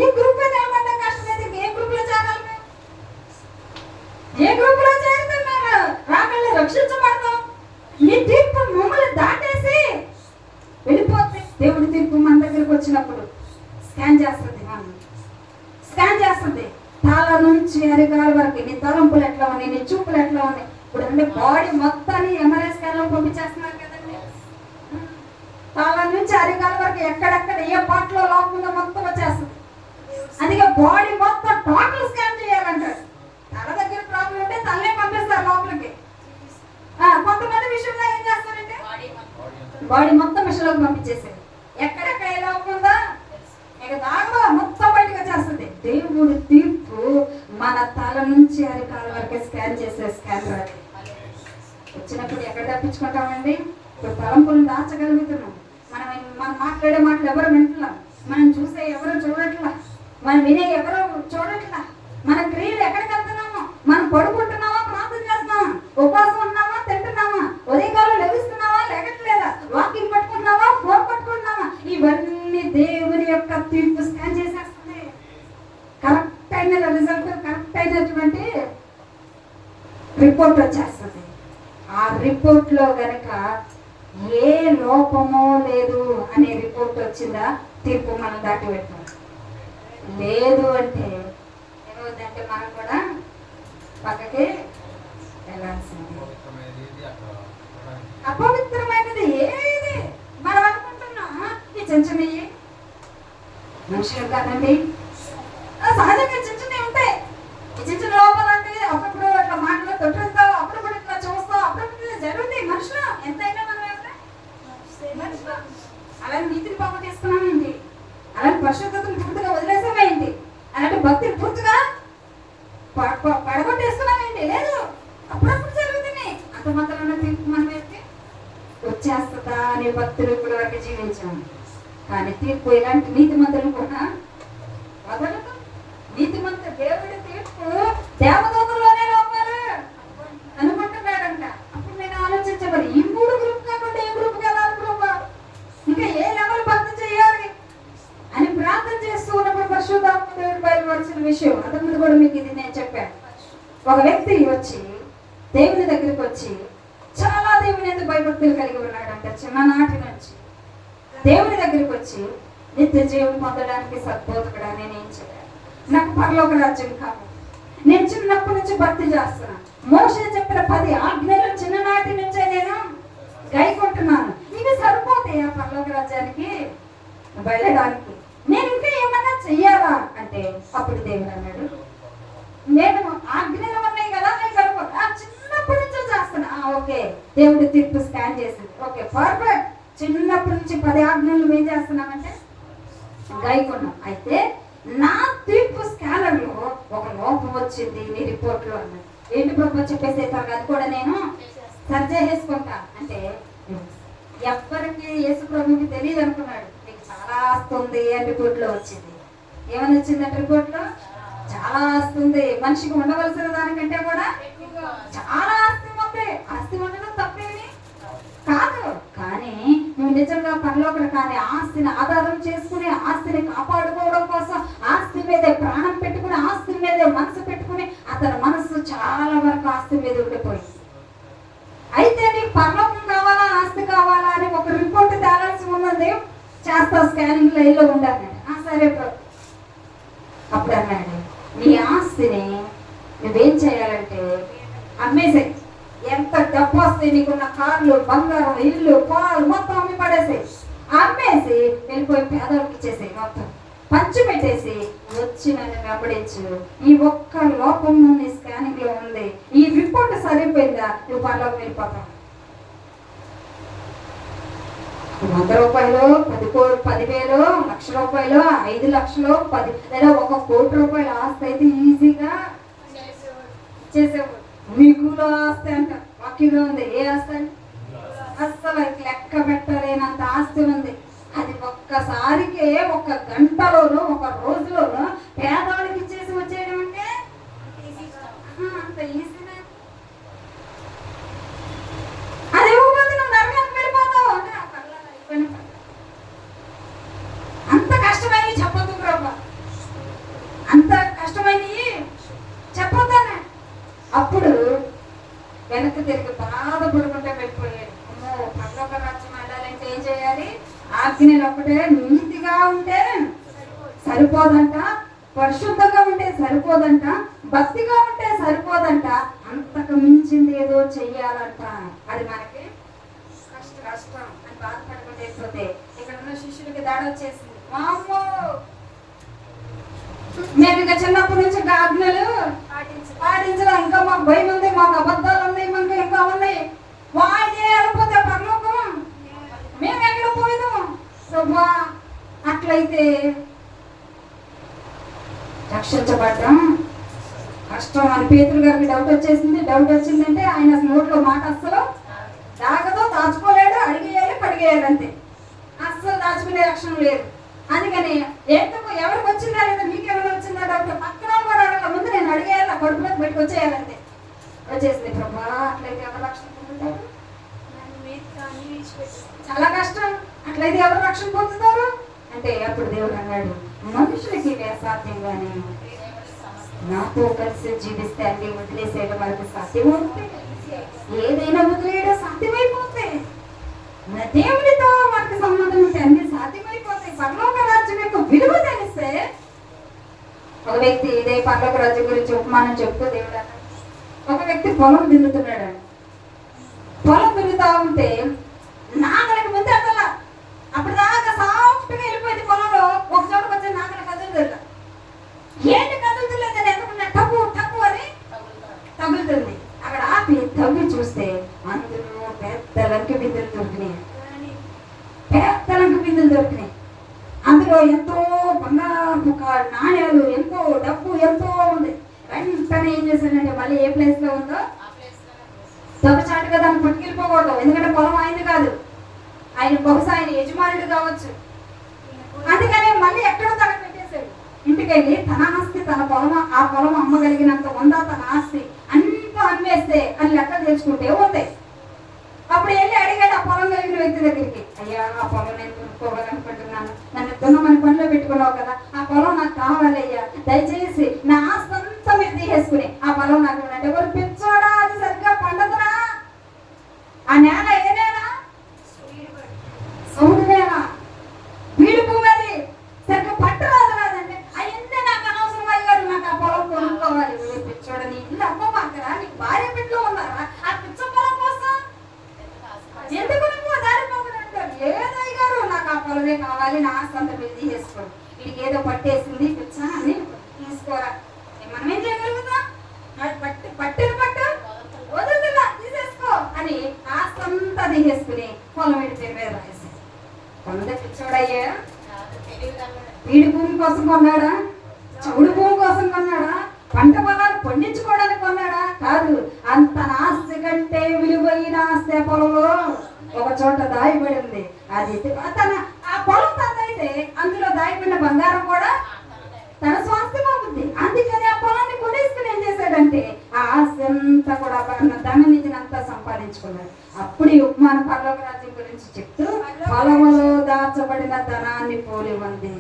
ఈ గ్రూప్ లో నిలబడ్డం కష్టమైతే ఏ గ్రూప్ లో చేరాలి? ఏ గ్రూప్ లో చేరుతున్నారు? రాకళ్ళు రక్షించబడతాం. నీ తీర్పు మమ్మల్ని దాటేసి వెళ్ళిపోతే దేవుడి తీర్పు మన దగ్గరకు వచ్చినప్పుడు స్కాన్ చేస్తుంది. తల నుంచి అరికాల వరకు నీ తలంపులు ఎట్లా ఉన్నాయి, నీ చూపులు ఎట్లా ఉన్నాయి. ఇప్పుడు అంటే బాడీ మొత్తాన్ని MRI స్కాన్ లో పంపించేస్తున్నారు కదండి. తల నుంచి అరికాల వరకు ఎక్కడెక్కడ ఏ పార్ట్ లో లోపల మొత్తం వచ్చేస్తుంది. అందుకే బాడీ మొత్తం టోటల్ స్కాన్ చేయాలంటారు. బాడీ మొత్తం మిషన్లోకి పంపించేసేది. ఎక్కడెక్కడ ఏ లోపం ఉందా ఇక దాగా మొత్తం బయటకు వచ్చేస్తుంది. దేవుడి తీర్పు మన తల నుంచి అరికాల వరకే స్కాన్ చేసే స్కానర్ అది. వచ్చినప్పుడు ఎక్కడ తప్పించుకుంటామండి? ఇప్పుడు తలంపులను దాచగలుగుతున్నాం. మనం మాట్లాడే మాటలు ఎవరు వింటలా, మనం చూసే ఎవరు చూడట్లా, మనం వినే ఎవరు చూడట్లా. మన క్రియలు ఎక్కడికి వెళ్తున్నామో, మనం పడుకుంటున్నామా, ప్రార్థన చేస్తున్నామా, ఉపవాసం ఉన్నామా, తింటున్నామా, ఉదయకాలం లభిస్తున్నావా, లేకట్లేదా, వాకింగ్ పట్టుకుంటున్నావా, ఫోన్ పట్టుకుంటున్నావా, ఇవన్నీ దేవుని యొక్క తీర్పు స్కాన్ చేసేస్తుంది. కరెక్ట్ అయిన రిజల్ట్, కరెక్ట్ అయినటువంటి రిపోర్ట్ వచ్చేస్తుంది. ఆ రిపోర్ట్ లో గనక ఏ లోపమో లేదు అనే రిపోర్ట్ వచ్చిందా, తీర్పు మనం దాటి పెట్టాం. లేదు అంటే ఏమవుతుందంటే మనం కూడా పక్కకి వెళ్ళాల్సింది. అపవిత్రమైనది ఏది మనం అనుకుంటున్నాం ఈ చిన్నవి మనుషులు కాదండి, సహజంగా చిన్నవి ఉంటాయి. ఈ చిన్న లోపాలు అంటే అప్పుడప్పుడు అట్లా మాటలు తొట్టుతావు, అప్పుడప్పుడు ఇట్లా చూస్తావు, అప్పుడప్పుడు జరుగుతాయి. మనుషులు ఎంతైనా మనం అలాంటి నీతిని పోగొట్టేసుకున్నామేంటి, అలాంటి పరిశుద్ధతను పూర్తిగా వదిలేసామేంటి, అలాంటి భక్తిని పూర్తిగా పడగొట్టేసుకున్నామేంటి? లేదు, అప్పుడప్పుడు జరుగుతుంది. అంత మాత్రాన తీర్పు మనం అయితే వచ్చేస్తుందా అనే భక్తులు ఇప్పటి వరకు జీవించాము. కానీ తీర్పు ఇలాంటి నీతి మంత్రులు కూడా వదలదు. నీతి మంత్రి దేవుడి తీర్పు దేవదూతల్లోనే లోపాలు అనుకుంటున్నాడంట. అప్పుడు నేను ఆలోచించబడి ఈ 3 గ్రూప్ కాకుండా ఏ గ్రూప్ వెళ్ళాలి, గ్రూప్ ఇంకా ఏ లెవెల్ భక్తి చేయాలి అని ప్రార్థన చేస్తూ ఉన్నప్పుడు పరిశుద్ధాత్మ దేవుడు బయలుపరిచిన విషయం అంతకుముందు కూడా మీకు ఇది నేను చెప్పాను. ఒక వ్యక్తి వచ్చి దేవుని దగ్గరికి వచ్చి చాలా దేవుని ఎందుకు భయభక్తులు కలిగి ఉన్నాడంట. చిన్ననాటి నుంచి దేవుని దగ్గరికి వచ్చి నిత్య జీవం పొందడానికి సద్బోధకుడా నేనేం చేయాలి, నాకు పరలోక రాజ్యం కాదు, నేను చిన్నప్పటి నుంచి భక్తి చేస్తున్నా, మోషే చెప్పిన 10 ఆజ్ఞలు చిన్ననాటి నుంచే నేను గైకొంటున్నాను, ఇవి సరిపోతాయి ఆ పరలోక రాజ్యానికి వెళ్ళడానికి, నేను ఇంకా ఏమన్నా చెయ్యాలా అంటే అప్పుడు దేవుడు అన్నాడు, నేను ఆజ్ఞలు ఉన్నాయి కదా, నేను సరిపోతా, చిన్నప్పటి నుంచే చేస్తున్నా. ఓకే, దేవుడి తీర్పు స్కాన్ చేసింది. Okay, perfect. చిన్నప్పటి నుంచి 10 ఆజ్ఞలు నువ్వేం చేస్తున్నామంటే గైకొన్నాం. అయితే నా తీర్పు స్కానర్ లో ఒక లోపం వచ్చింది నీ రిపోర్ట్ లో అన్నది. ఏంటి ప్రభు చెప్పేసే అది కూడా నేను సరి చేసుకుంటా అంటే ఎవరికి యేసు ప్రభుకి తెలియదు అనుకున్నాడు. నీకు చాలా ఆస్తుంది అని రిపోర్ట్ లో వచ్చింది. ఏమని వచ్చిందంటే రిపోర్ట్ లో చాలా ఆస్తుంది, మనిషికి ఉండవలసిన దానికంటే కూడా చాలా ఆస్తి ఉంది. ఆస్తి ఉండడం తప్పేమి కాదు, కానీ నువ్వు నిజంగా పరలోకలు కానీ ఆస్తిని ఆధారం చేసుకుని ఆస్తిని కాపాడుకోవడం కోసం ఆస్తి మీదే ప్రాణం పెట్టుకుని ఆస్తి మీదే మనసు పెట్టుకుని అతని మనసు చాలా వరకు ఆస్తి మీద ఉండిపోయింది. అయితే నీకు పరలోకం కావాలా ఆస్తి కావాలా అని ఒక రిపోర్ట్ తేలాల్సి ఉన్నది. చేస్తా స్కానింగ్ లైన్లో ఉండాలి. సరే అప్పుడు అన్నాడు, నీ ఆస్తిని నువ్వేం చేయాలంటే అమ్మేసే, ఎంత డబ్బు వస్తాయి నీకున్న కార్లు, బంగారం, ఇల్లు, పాలు మొత్తం అమ్మి పడేసి అమ్మేసి వెళ్ళిపోయి పేదలకు ఇచ్చేసి మొత్తం పంచి పెట్టేసి వచ్చి నన్ను వెంబడించు. ఈ ఒక్క లోపం నీ స్కానింగ్ లో ఉంది, ఈ రిపోర్ట్ సరిపోయిందా, నువ్వు పరలోకం వెళ్ళిపోతావు. 100 రూపాయలు, 10,000, 1,00,000 రూపాయలు, 5 లక్షలు, 10 లేదా 1 కోటి రూపాయల ఆస్తి అయితే ఈజీగా చేసేవాడు. మిగులు ఆస్తి అంట వాక్యంలో ఉంది. ఏ ఆస్తి అంటే అస్సలు లెక్క పెట్టలేనంత ఆస్తి ఉంది. అది ఒక్కసారికే 1 గంటలోనూ 1 రోజులోనూ పేదవాళ్ళకి ఇచ్చేసి వచ్చేయడం అంటే అంత ఈజీనే. అది ఇవ్వకపోతే నువ్వు నరకానికి వెళ్ళిపోతావు అంటే అంత కష్టమైనవి చెప్పొద్దు ప్రభు, అంత కష్టమైనవి చెప్పొద్దానే. అప్పుడు వెనక్కి తిరిగి బాధపడుకుంటే వెళ్ళిపోయాడు. అమ్మో, పరలోక రాజ్యం వెళ్ళాలంటే ఏం చేయాలి? ఆజ్ఞలు ఒకటే నీతిగా ఉంటే సరిపోదంట, పరిశుద్ధంగా ఉంటే సరిపోదంట, భక్తిగా ఉంటే సరిపోదంట, అంతకు మించింది ఏదో చెయ్యాలంట. అది మనకి కష్టం అని బాధపడుకుంటే అయిపోతే ఇక్కడ ఉన్న శిష్యులకి దాడి వచ్చేసింది. అమ్మో, మేము ఇంకా చిన్నప్పటి నుంచి ఆజ్ఞలు పాటించడం, ఇంకా మాకు భయం ఉంది, మాకు అబద్ధాలు ఉన్నాయి, మాకు ఇంకా ఉన్నాయి, వాయిదే వెళ్ళిపోతే పరలోకం అయితే రక్షించబడ్డం కష్టం అని పేతురు గారికి డౌట్ వచ్చేసింది. డౌట్ వచ్చిందంటే ఆయన అసలు నోట్లో మాట అస్సలు దాగదో, దాచుకోలేడు, అడిగేయాలి కడిగేయాలి అంతే, అస్సలు దాచుకునే లక్షణం లేదు. అందుకని ఎందుకు ఎవరికి వచ్చిందా లేదా మీకెవరు వచ్చిందా డౌట్ పక్కన కూడా అడగల, ముందు నేను అడిగేయాలి, కడుపులోకి బయటకు వచ్చేయాలంతే. వచ్చేసింది. ప్రభా అట్లయితే ఎవరు రక్షణ పొందుతారు? చాలా కష్టం. అట్లయితే ఎవరు రక్షణ పొందుతారు అంటే అప్పుడు దేవుడు అన్నాడు, మనుషులకి ఇవి అసాధ్యంగానే నాతో కలిసి జీవిస్తే అన్ని వదిలేసేయడం మనకు సాధ్యమవుతుంది. ఏదైనా వదిలేయడం సాధ్యమైపోతాయి. మన దేవుడితో మనకు సంబంధం ఉంటే అన్ని సాధ్యమైపోతాయి. పరలోక రాజ్యం యొక్క విలువ తెలిస్తే ఒక వ్యక్తి ఇదే పరలోక రాజ్యం గురించి ఉపమానం చెప్తూ దేవుడు అన్నాడు, ఒక వ్యక్తి పొలం దున్నుతున్నాడు. పొలం దున్నుతా ఉంటే నాగలికి ముందు అసలు అప్పుడు దాకా సాఫ్ట్గా వెళ్ళిపోయింది. పొలంలో ఒక చోటకు వచ్చే నాగలి కదులుతుంది. ఏంటి కదులుతులేదని ఎందుకున్నా టప్పు టప్పు అని తగులుతుంది. అక్కడ ఆపి తవ్వి చూస్తే అందులో పెద్ద లంకి బిందులు దొరికినాయి. పెద్ద లంకి బిందులు దొరికినాయి. అందులో ఎంతో బంగారు నాణ్యాలు, ఎంతో డబ్బు ఎంతో ఉంది. వెంటనే ఏం చేశాడంటే మళ్ళీ ఏ ప్లేస్ లో ఉందో దొంగచాటుగా దాన్ని పట్టుకెళ్ళిపోకూడదు. ఎందుకంటే పొలం ఆయనది కాదు, ఆయన బహుశా ఆయన యజమానుడు కావచ్చు. అందుకని మళ్ళీ ఎక్కడో తనకు పెట్టేశాడు. ఇంటికెళ్ళి తన ఆస్తి, తన పొలం, ఆ పొలం అమ్మగలిగినంత ఉందా తన ఆస్తి అంతా అమ్మేస్తే అని లెక్క తెచ్చుకుంటే ఉంది. అప్పుడు వెళ్ళి అడిగాడు ఆ పొలం కలిగిన వ్యక్తి దగ్గరికి, అయ్యా ఆ పొలం నేను కొనుక్కోవాలనుకుంటున్నాను, నన్ను దున్నమని పనిలో పెట్టుకున్నావు కదా, ఆ పొలం నాకు కావాలి అయ్యా, దయచేసి నా ఆస్తి అంతా మీరు తీసేసుకుని ఆ పొలం నాకు అంటే ఎవరు పిచ్చోడా, అది సరిగ్గా పండదునా, ఆ నేల ఏ నేల, సౌడు నేల, వీడి భూమి అది సరిగ్గా పట్టు రాదు రాదంటే అవన్నీ నాకు అనవసరం అయ్యారు, నాకు ఆ పొలం కొనుక్కోవాలి. పిచ్చోడని ఇల్లు అమ్మమాకరా, నీకు భార్య బిడ్డలు ఉన్నారా ఆ పిచ్చ పొలం కోసం ఎందుకు నువ్వు దారి పోగలంటారు? లేదయ్యారు నాకు ఆ పొలమే కావాలి, నా ఆస్తి అంతా మీరు తీసేసుకోరు, వీడికి ఏదో పట్టేసింది పిచ్చ అని తీసుకోరా. మనం ఏం చేయగలుగుతాం? పట్టిన పట్టు వదులుతున్నా తీసేసుకో అని ఆస్తి అంతా తీసేసుకుని పొలం వీడి పేరు మీద రాసేసి కొంత పిచ్చోడయ్యా. వీడి భూమి కోసం కొన్నాడా? చౌడు భూమి కోసం కొన్నాడా? పంట పొలాలు పండించుకోవడానికి కొన్నాడా? కాదు. అంత ఆస్తి కంటే విలువైన ఆస్తి పొలంలో ఒక చోట దాయబడి ఉంది. అది తన ఆ పొలం తనైతే అందులో దాయబడిన బంగారం కూడా తన స్వాస్థ్యం అవుతుంది. అందుకని ఆ పొలాన్ని కొనేసుకుని ఏం చేశాడంటే ఆ ఆస్తి అంతా కూడా ధననిధినంతా సంపాదించుకున్నాడు. అప్పుడు ఈ ఉపమాన పరలోక రాజ్యం గురించి చెప్తూ పొలములో దాచబడిన ధనాన్ని పోలి ఉంది.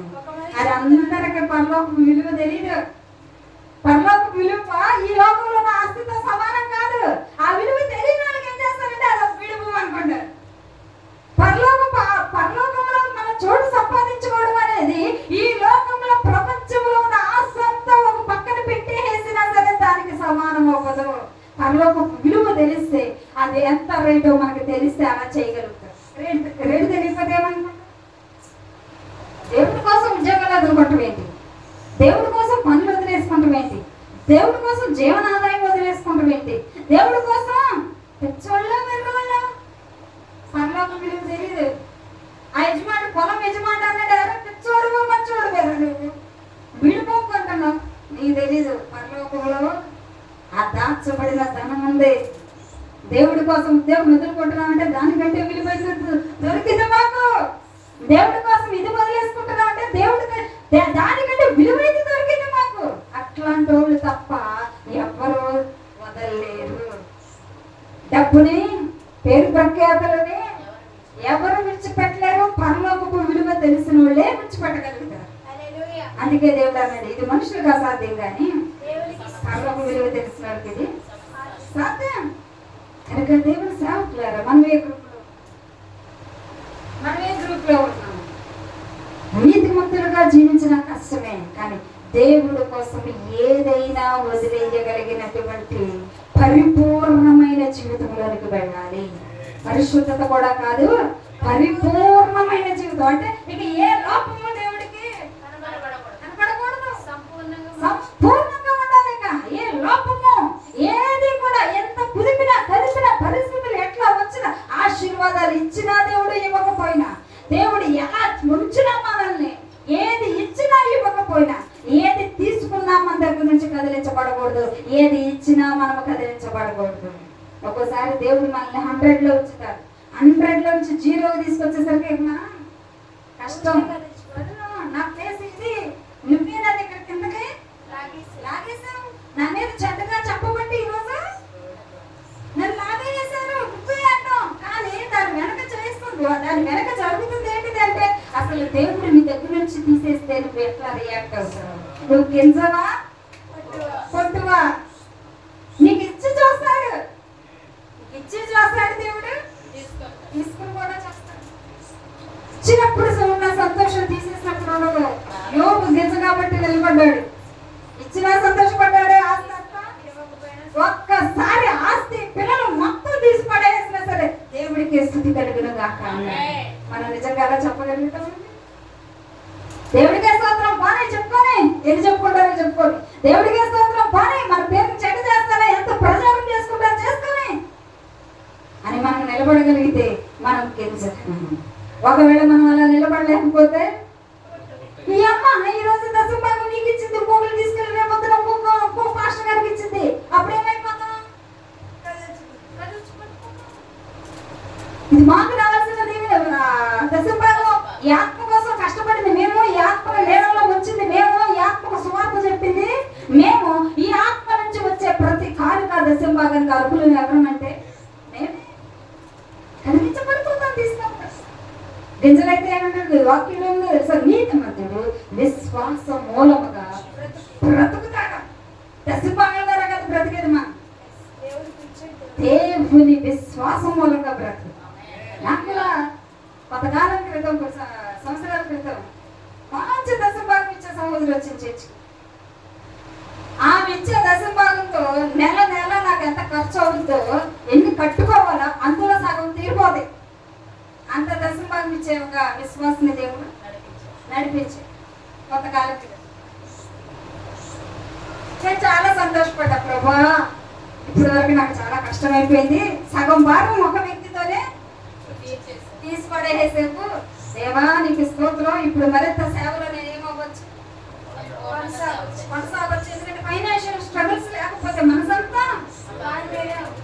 అది అందరికీ పరలోక విలువ తెలియదు. పరలోక విలువ ఈ లోకంలో ఉన్న ఆస్తితో సమానం కాదు. ఆ విలువ తెలియని వాళ్ళకి ఏం చేస్తారంటే అది ఒక విలువ అనుకుంటారు. పరలోకంలో మన చోటు సంపాదించుకోవడం అనేది ఈ లోకంలో ప్రపంచంలో ఉన్న ఆస్తి అంతా ఒక పక్కన పెట్టేసినా సరే దానికి సమానం అవ్వదు. పరలోక విలువ తెలిస్తే అది ఎంత రేటో మనకు తెలిస్తే అలా చేయగలుగుతారు. రేటు తెలియకపోతే ఏమనుకుంటారు? దేవుడి కోసం ఉద్యోగాలు వదులుకోవటం ఏంటి? దేవుడి కోసం పనులు వదిలేసుకుంటాం ఏంటి? దేవుడి కోసం జీవనాదాయం వదిలేసుకుంటాం ఏంటి? దేవుడి కోసం పిచ్చోళ్ళ వెర్రోళ్ళ పరలోక విలువ తెలియదు. ఆ యజమాని పొలం యజమాని అన్నాడు, ఎవరో పిచ్చోడు మంచోడు వేరు, నువ్వు విడిపోకుంటున్నావు, నీకు తెలీదు. పరలోకంలో ఆ దాచబడిన ధనం ఉంది. దేవుడి కోసం ఉద్యోగం వదులుకుంటున్నాం అంటే దానికంటే విలువైన దొరికింది మాకు. దేవుడి కోసం ఇది వదిలేసుకుంటున్నాం అంటే దానికంటే విలువైంది దొరికింది మాకు. అట్లాంటి వాళ్ళు తప్ప ఎవ్వరు వదలలేరు. డబ్బుని, పేరు ప్రఖ్యాతులని ఎవరు విడిచిపెట్టలేరు. పరలోకపు విలువ తెలిసిన వాళ్ళే విడిచిపెట్టగలుగుతారు. అందుకే దేవుడు అన్నాడు, ఇది మనుషులకు అసాధ్యం కానీ పరలోక విలువ తెలిసిన వాళ్ళకి ఇది సాధ్యం. కనుక దేవుడు సేవకులారా, మనం ఏ గ్రూప్ లో ఉన్నాము. నీతిమంతులుగా జీవించిన కష్టమే, కానీ దేవుడి కోసం ఏదైనా వదిలేయగలిగినటువంటి పరిపూర్ణమైన జీవితంలోనికి వెళ్ళాలి. పరిశుద్ధత కూడా కాదు, పరిపూర్ణమైన జీవితం అంటే ఇక ఏ లోపము దేవుడికి కనపడకూడదు. సంపూర్ణంగా ఉండాలి. ఇక ఏ లోపము ఏది కూడా ఎంత కుదిపినా కదిపిన పరిస్థితులు ఎట్లా వచ్చినా ఆశీర్వాదాలు ఇచ్చినా దేవుడు ఇవ్వకపోయినా దేవుడు ఎలా ఉంచినా మనల్ని ఏ కదిలించబడకూడదు, ఏది ఇచ్చినా మనము కదిలించబడకూడదు. ఒక్కోసారి దేవుడు మనల్ని 100లో ఉంచుతారు, 100లో నుంచి 0 తీసుకొచ్చేసరికి మనం కష్టం. నా ప్లేస్ ఇది, నువ్వే నా దగ్గర కిందకి లాగేశావు, నా మీద చెడ్డగా చెప్పబట్టి ఈరోజు నన్ను లాగేసారు, నువ్వే అంటాం. కానీ దాని వెనక చేస్తుంది, దాని వెనక జరుగుతుంది ఏంటిది అంటే, అసలు దేవుడు నీ దగ్గర నుంచి తీసేస్తే నువ్వు ఎట్లా రియాక్ట్ అవుతావు? నువ్వు గింజవా పొట్టువా? నీకు ఇచ్చి చూస్తాడు, దేవుడు తీసుకుని కూడా చేస్తాడు. ఇచ్చినప్పుడు ఉన్న సంతోషం తీసేసినప్పుడు ఉండదు. యోబు గింజ కాబట్టి నిలబడ్డాడు, ఇచ్చినా సంతోషపడ్డాడు. ఆస్తి ఒక్కసారి ఆస్తి పిల్లలు మొత్తం తీసి పడేసినా సరే దేవుడికి స్తుతి కలుగును గాక. మనం నిజంగా అలా చెప్పగలుగుతాం? దేవుడికే స్తోత్రం బానే చెప్పుకొని, ఎన్ని చెప్పుకుంటారో చెప్పుకొని, దేవుడికే స్తోత్రం బానే, మన పేరుని చెడ్డ చేస్తారా, ఎంత ప్రచారం చేసుకుంటారో చేసుకొని అని మనం నిలబడగలిగితే మనం గెలిచాం. ఒకవేళ మనం అలా నిలబడలేకపోతే, ఈ అమ్మ ఈ రోజు దశంభాగం నీకు ఇచ్చింది, ఇంకొకరు తీసుకెళ్ళి రేపొద్దున ఇంకో పాస్టర్ గారికి ఇచ్చింది, అప్పుడు ఏమైపోతాం? ఇది మాకు రావాల్సినది దశంభాగం. ఈ ఆత్మ కోసం కష్టపడింది మేము, ఈ ఆత్మ నేలలో వచ్చింది మేము, ఈ ఆత్మకు సువార్త చెప్పింది మేము. ఈ ఆత్మ నుంచి వచ్చే ప్రతి కానుక దశంభాగానికి అర్హులు ఎవరమంటే మేమే. కనిపించబడిపోతాం తీసుకుంటాం. గింజలైతే ఏమంటారు వాక్యంలో నీతిమంతుడు విశ్వాస మూలముగా బ్రతుకుతాడు. దశంభాగాల ద్వారా కదా బ్రతికేది, మా దేవుని విశ్వాసం మూలంగా బ్రతుకు. నాకు కొంతకాలం క్రితం, కొన్ని సంవత్సరాల క్రితం మంచి దశంభాగం ఇచ్చే సహోదరు వచ్చింది చర్చికి. ఆమె ఇచ్చే దశంభాగంతో నెల నాకు ఎంత ఖర్చు అవుతుందో, ఎన్ని కట్టుకోవాలో అందులో సగం తీరిపోతాయి. అంత దశంభాగం ఇచ్చే ఒక విశ్వాసని దేవుడు నడిపించే కొంతకాలం క్రితం. నేను చాలా సంతోషపడ్డా, ప్రభా ఇప్పటి వరకు నాకు చాలా కష్టమైపోయింది, సగం భాగం ఒక వ్యక్తితోనే తీసుకోడేసేపు. దేవా నీకు స్తోత్రం, ఇప్పుడు మరింత సేవలో నేను ఏమవ్వచ్చు, కొనసాగొచ్చు. ఎందుకంటే ఫైనాన్షియల్ స్ట్రగుల్స్ లేకపోతే మనసంతా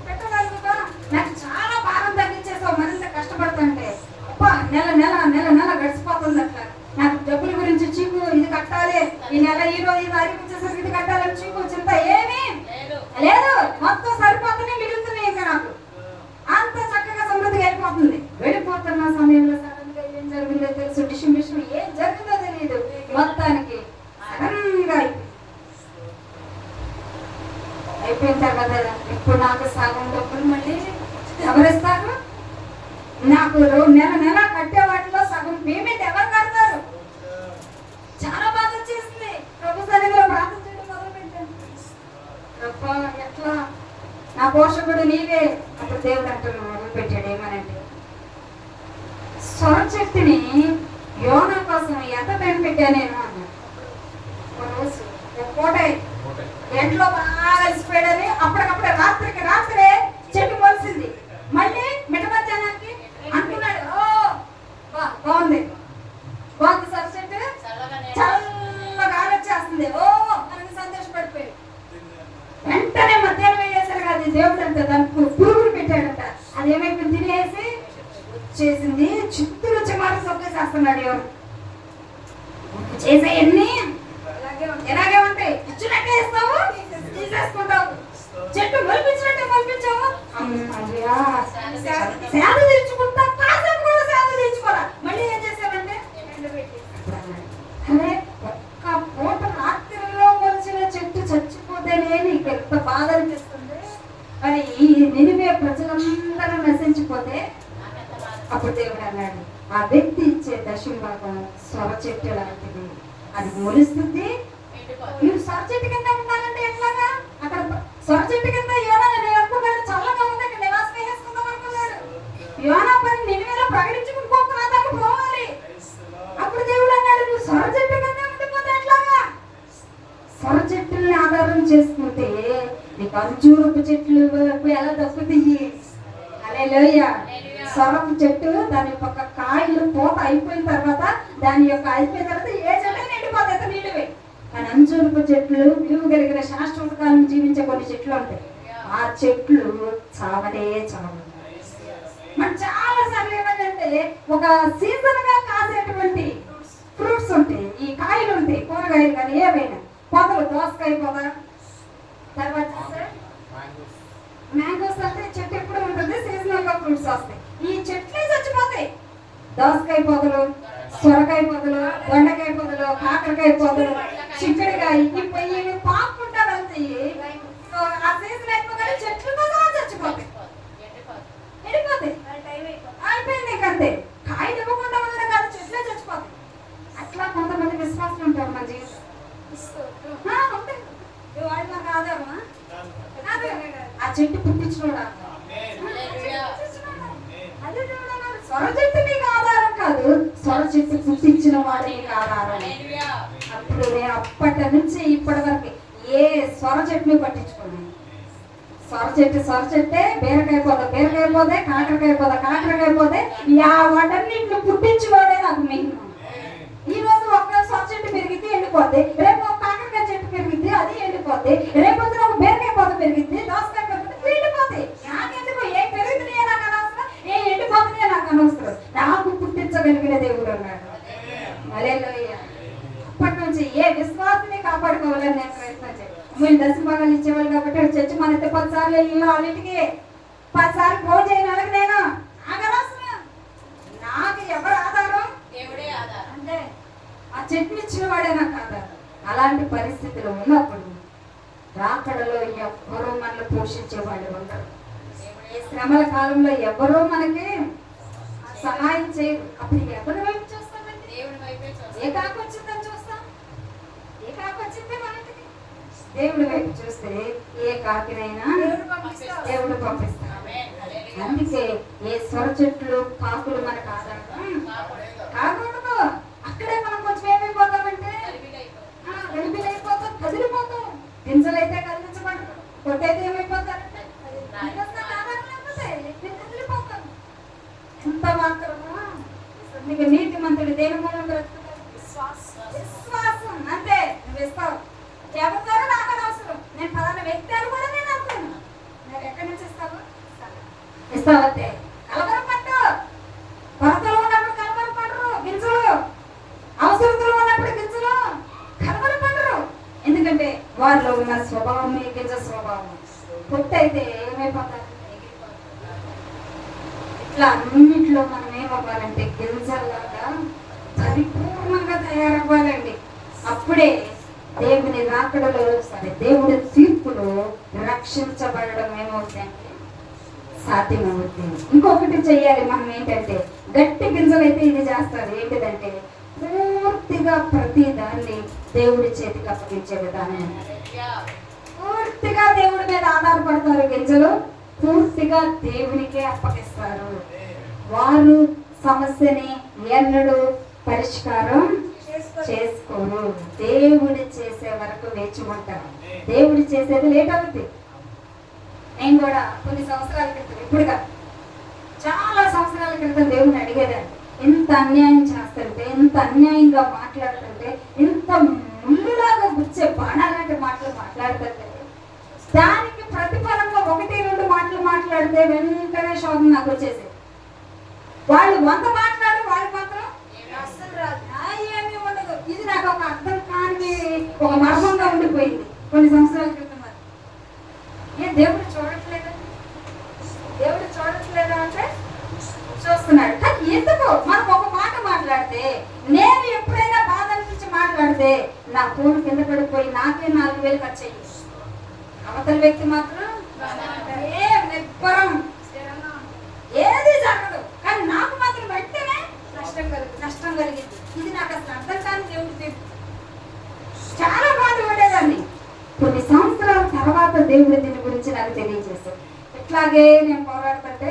పెట్టగలుగుతా. నాకు చాలా భారం తగ్గించేసావు, మరింత కష్టపడుతుంటే అబ్బా నెల గడిచిపోతుంది. అట్లా నాకు డబ్బుల గురించి చీకు, ఇది కట్టాలి, ఈ నెల ఈ రోజు ఇది అరిపించేసరికి ఇది కట్టాలని చీకు చింత ఏమీ లేదు. మొత్తం సరిపోతూనే మిగులుతున్నాయి. ఇంకా నాకు అంత చక్కగా సమృద్ధిగా వెళ్ళిపోతుంది. వెళ్ళిపోతున్న సమయంలో సడన్ గా ఏం జరిగిందో తెలుసు, డిషం ఏం జరిగిందో తెలియదు. మొత్తానికి సడన్ గా అయిపోయిన తర్వాత ఇప్పుడు నాకు సగం డబ్బులు మళ్ళీ ఎవరిస్తారు? నాకు నెల కట్టే వాటిలో సగం పేమెంట్ ఎవరు కడతారు? చాలా బాధ వచ్చేసింది. ప్రభు సన్నిధిలో ప్రార్థన చేయడం మొదలు పెట్టాను. ఎట్లా నా పోషకుడు నీవే. అప్పుడు దేవుడు అంటారు మొదలు పెట్టాడు ఏమనంటే, సొర చెట్టుని యోనా కోసం ఎంత టైం పెట్టా నేను అన్నాడు. ఒక పూట ఎంట్లో బాగా అలసిపోయాడని అప్పటికప్పుడే రాత్రే చెట్టు మొలిసింది. మళ్ళీ మిట్ట మధ్యాహ్నానికి అనుకున్నాడు, ఓ బాగుంది సొర చెట్టు, చల్లగా ఆలోచేస్తుంది. ఓ మనకి సంతోషపడిపోయాడు. వెంటనే మధ్యాహ్నం వేసేసరికి అది దేవుడు అంట దానికి పురుగులు పెట్టాడంట. అదేమైపోయింది, తినేసి వచ్చేసింది. చిత్తులు చిమారు సొక్కేసేస్తున్నాడు. ఎవరు చేసేయన్నీ ఎలాగే ఉంటాయి, ఇచ్చినట్టే ఇస్తావు, తీసేసుకుంటావు. చెట్టు మొలిపించినట్టే మొలిపించావు. సేద తీర్చుకుంటా, కాసేపు కూడా సేద తీర్చుకోరా. మళ్ళీ ఏం చేశారంటే, అరే ఒక్క పూట రాత్రిలో మొలిచిన చెట్టు చచ్చిపోతేనే నీకు ఎంత బాధ అనిపిస్తుంది. మరి ఈ నినివే ప్రజలందరూ నశించిపోతే అప్పుడు దేవుడు అన్నాడు, ఆ వ్యక్తి ఇచ్చే దశంభాగం సొర చెట్టు లాంటిది, అది మొలుస్తుంది. మీరు సొర చెట్టు కింద ఉండాలంటే ఎట్లాగా? అక్కడ సొర చెట్టు కింద యోనా అనుకున్నాడు, చల్లగా ఉంది, అక్కడ నివాసం వేసుకుందాం అనుకున్నాడు. యోనా పని నినివేలో ప్రకటించుకుని పోకున్నాదాకా పోవాలి. అప్పుడు దేవుడు అన్నాడు, నువ్వు సొర చెట్టు కింద ఉండిపోతే ఎట్లాగా? సొర చెట్టుల్ని ఆధారం చేసుకుంటే నీకు అంజూరపు చెట్లు ఎలా దక్కుతాయి? హల్లెలూయా. సొరపు చెట్టు దాని యొక్క కాయలు పూత అయిపోయిన తర్వాత, దాని యొక్క అయిపోయిన తర్వాత ఏ చెట్టు ఎండిపోతాయి, నీళ్ళు కానీ అంజూరపు చెట్లు విలువ కలిగిన శాశ్వత కాలం జీవించే కొన్ని చెట్లు ఉంటాయి. ఆ చెట్లు చావనే చావు. మరి చాలా సార్లు ఏమంటే ఒక సీజన్ గా కాసేటువంటి ఫ్రూట్స్ ఉంటాయి, ఈ కాయలు ఉంటాయి, కూరగాయలు కానీ ఏవైనా పొదలు, దోసకాయ పొద, తర్వాత మ్యాంగోస్ అంటే చెట్టు ఎప్పుడు ఉంటుంది, సీజనల్ గా ఫ్రూట్స్ వస్తాయి. ఈ చెట్లే చచ్చిపోతాయి. దోసకాయ పొదలు, సొరకాయ పొదలు, దొండకాయ పొదలు, కాకరకాయ పొదలు, చిక్కుడుకాయ ఇవి పాకుంటారు అంతే. ఆ సీజన్ అయిపోగానే చెట్లు కూడా చచ్చిపోతాయి, ఎండిపోతాయి, అయిపోయింది. అంతే, కాయలు ఇవ్వకుండా ఉండడం కాదు, చెట్లే చచ్చిపోతాయి. అట్లా కొంతమంది విశ్వాసం ఉంటారు మన జీవితం. నాకు ఆధారమా? ఆ చెట్టు పుట్టించినోడా? అదే సొర చెట్టు నీకు ఆధారం కాదు, సొర చెట్టు పుట్టించిన వాడు నీకు ఆధారం. అప్పుడు నేను అప్పటి నుంచి ఇప్పటి వరకు ఏ సొర చెట్టుని పట్టించుకున్నాను. సొర చెట్టే, బీరకాయ పోతే, కాకరకాయ పోతే, వాటన్నింటిని పుట్టించుకోవడే నాకు మెయిన్. ఈ రోజు ఒక సొర చెట్టు పెరిగితే ఎండిపోద్ది, రేపు ఒక కాకరకాయ చెట్టు పెరిగిద్ది, అది ఎండిపోద్ది, రేపు ఒక బీరకాయ పొద పెరిగిద్ది, దోసకాయ పెరిగిద్ది, ఎండిపోతాయి. నాకెందుకు ఏ పెరుగుతున్నాయో నాకు అనవసరం, ఏ ఎండిపోతున్నాయో నాకు అనవసరం. నాకు పుట్టించగలిగిన దేవుడు అన్నాడు. హల్లెలూయా. అప్పటి నుంచి ఏ విశ్వాసాన్ని కాపాడుకోవాలని నేను ప్రయత్నం చేయాలి. మీరు దశభాగాలు ఇచ్చేవాళ్ళు కాబట్టి చర్చి మనైతే 10 సార్లు వెళ్ళిన వాళ్ళింటికి 10 సార్లు ఫోన్ చేయని వాళ్ళకి నేను నాకు ఎవరు ఆధారం? దేవుడే ఆధారం. అంటే ఆ చెట్టు ఇచ్చిన వాడే నాకు ఆధారం. అలాంటి పరిస్థితులు ఉన్నప్పుడు రాకడలో ఎవ్వరూ మనల్ని పోషించేవాళ్ళు ఉండరు. ఈ శ్రమల కాలంలో ఎవరూ మనకి సహాయం చేయరు. అప్పుడు ఎవరి వైపు చూస్తామండి? దేవుడి వైపే చూస్తాం. ఏ కాకు వచ్చిందని చూస్తాం? ఏ కాకు వచ్చిందే మన ఇంటికి? దేవుడి వైపు చూస్తే ఏ కాకినైనా దేవుడు పంపిస్తాడు. అందుకే ఏ సొర చెట్లు, కాకులు మనకు ఆధారం కాకూడదు. అక్కడే మనం కొంచెం ఏమైపోతామంటే గలిబిలైపోతాం, కదిలిపోతాం. గింజలైతే కదిలించబడదు, కొట్టయితే ఏమైపోతారంటే కదిలిపోతాం. ఎంత మాత్రమా నీకు నీతి మంతుడు దేని మూలం బ్రతుకుతాడు? విశ్వాసం. అంతే, నువ్వు ఇస్తావు. ఎవరి ద్వారా నాకు అనవసరం, నేను పలానా వ్యక్తి అని కూడా నేను అనుకున్నాను. నాకు ఎక్కడి నుంచి ఇస్తావు? ఇస్తావంతే. కలవరం పట్టు. కొరతలు ఉన్నప్పుడు కలవరం పడరు గింజలు, అవసరతలు ఉన్నప్పుడు గింజలు కలవరం పడరు. ఎందుకంటే వారిలో ఉన్న స్వభావమే గింజ స్వభావం. పొట్టు అయితే ఏమైపోతారు? ఇట్లా అన్నింటిలో మనం ఏమవ్వాలంటే గింజల్లాగా పరిపూర్ణంగా తయారవ్వాలండి. అప్పుడే దేవుని రాకడలో, దేవుడి తీర్పులో రక్షించబడడం ఏమవుతుందంటే సాధ్యమవుతుంది. ఇంకొకటి చెయ్యాలి మనం, ఏంటంటే గట్టి గింజలైతే ఇది చేస్తారు. ఏంటిదంటే పూర్తిగా ప్రతి దాన్ని దేవుడి చేతికి అప్పగించే విధానం. పూర్తిగా దేవుడి మీద ఆధారపడతారు గింజలు, పూర్తిగా దేవునికే అప్పగిస్తారు. వారు సమస్యని ఎన్నడూ పరిష్కారం చేసుకోరు. దేవుడు చేసే వరకు వేచి ఉంటారు. దేవుడు చేసేది లేట్ అవుతుంది. నేను కూడా కొన్ని సంవత్సరాల క్రితం, ఇప్పుడుగా చాలా సంవత్సరాల క్రితం దేవుడిని అడిగేదాన్ని. ఎంత అన్యాయం చేస్తుంటే, ఎంత అన్యాయంగా మాట్లాడుతుంటే, ఎంత ముళ్ళులాగా గుచ్చే బాణాలాంటి మాటలు మాట్లాడుతుంటే, దానికి ప్రతిఫలంగా 1-2 మాటలు మాట్లాడితే వెంటనే శోభం నాకు వచ్చేసేది. వాళ్ళు 100 మాట్లాడు, వాళ్ళకి మాత్రం అస్సలు రాదు, ఏమీ ఉండదు. ఇది నాకు ఒక అర్థం కాని ఒక మర్మంగా ఉండిపోయింది కొన్ని సంవత్సరాల క్రితం. దేవుడు చూడట్లేదా? దేవుడు చూడట్లేదా అంటే చూస్తున్నాడు. కానీ ఎందుకు మనం ఒక మాట మాట్లాడితే, నేను ఎప్పుడైనా బాధ అనిపించి మాట్లాడితే నా ఫోన్ కింద పడిపోయి నాకే 4,000 ఖర్చు అయ్యి, అవతల వ్యక్తి మాత్రం నిబ్బరం ఏది జరగదు, కానీ నాకు మాత్రం వెంటనే నష్టం కలిగింది. ఇది నాకు అసలు అర్థం కాని దేవుడి తీర్పు. చాలా బాధపడేదాన్ని. కొన్ని సంవత్సరాల తర్వాత దేవుడి దీని గురించి నాకు తెలియజేశాడు. ఇట్లాగే నేను పోరాడుతుంటే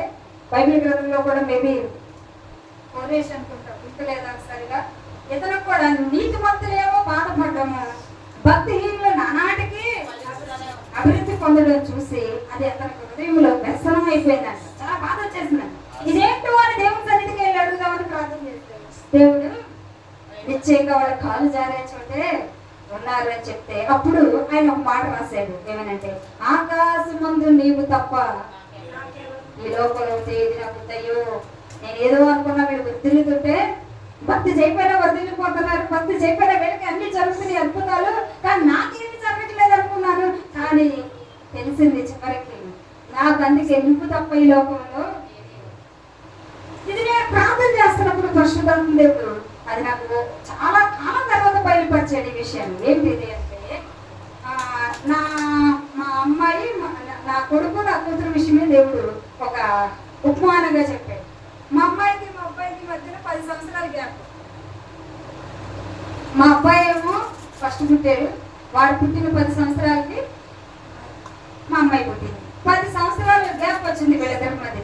బైబిల్ గ్రంథంలో కూడా మేబీ కోరేష్ అనుకుంటా, గుర్తులేదా సరిగా, ఇతను కూడా నీతిమంతులేమో బాధపడ్డాము, భక్తిహీనులు నానాటికి అభివృద్ధి పొందడం చూసి అది అతని హృదయంలో వ్యసనం అయిపోయిందంట. చాలా బాధ వచ్చేసిందంట. ఇదేంటో అని దేవుడి సన్నిధికి వెళ్ళి అడుగుదామని ప్రార్థన చేస్తాడు. దేవుడు నిశ్చయంగా వాళ్ళ కాలు జారే చోటే ఉన్నారు అని చెప్తే అప్పుడు ఆయన ఒక మాట రాశాడు. ఏమనంటే, ఆకాశమందు నీవు తప్ప ఈ లోకంలో ఏది నాకు అయ్యో నేను ఏదో అనుకున్నా వీళ్ళు వర్దిల్లుతుంటే భక్తి చేయకపోయినా వర్దిల్లిపోతున్నారు, భక్తి చేయకపోయినా వీళ్ళకి అన్ని జరుగుతున్నాయి అద్భుతాలు, కానీ నాకేమి జరగట్లేదు అనుకున్నాను. కానీ తెలిసింది చివరికి నాకు అందుకే నువ్వు తప్ప ఈ లోకంలో. ఇది నేను ప్రార్థన చేస్తున్నప్పుడు పరిశుద్ధాత్మ దేవుడు అది నాకు చాలా కాలం తర్వాత బయలుపరిచాడు ఈ విషయం. ఏంటిది అంటే మా అమ్మాయి నా కొడుకు నా కూతురు విషయమే దేవుడు ఒక ఉపమానంగా చెప్పాడు. మా అమ్మాయికి మా అబ్బాయికి మధ్యన 10 సంవత్సరాల గ్యాప్. మా అబ్బాయి ఏమో ఫస్ట్ పుట్టాడు, వాడు పుట్టిన 10 సంవత్సరాలకి మా అమ్మాయి పుట్టింది. 10 సంవత్సరాల గ్యాప్ వచ్చింది వీళ్ళిద్దరి మధ్య.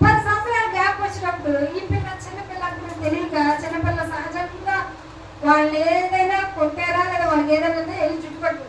10 సంవత్సరాల గ్యాప్ వచ్చినప్పుడు ఈ పిల్ల చిన్నపిల్ల కూడా తెలియక చిన్నపిల్ల సహజంగా వాళ్ళు ఏదైనా కొట్టారా లేదా వాళ్ళకి ఏదైనా వెళ్ళి చుట్టుపట్టు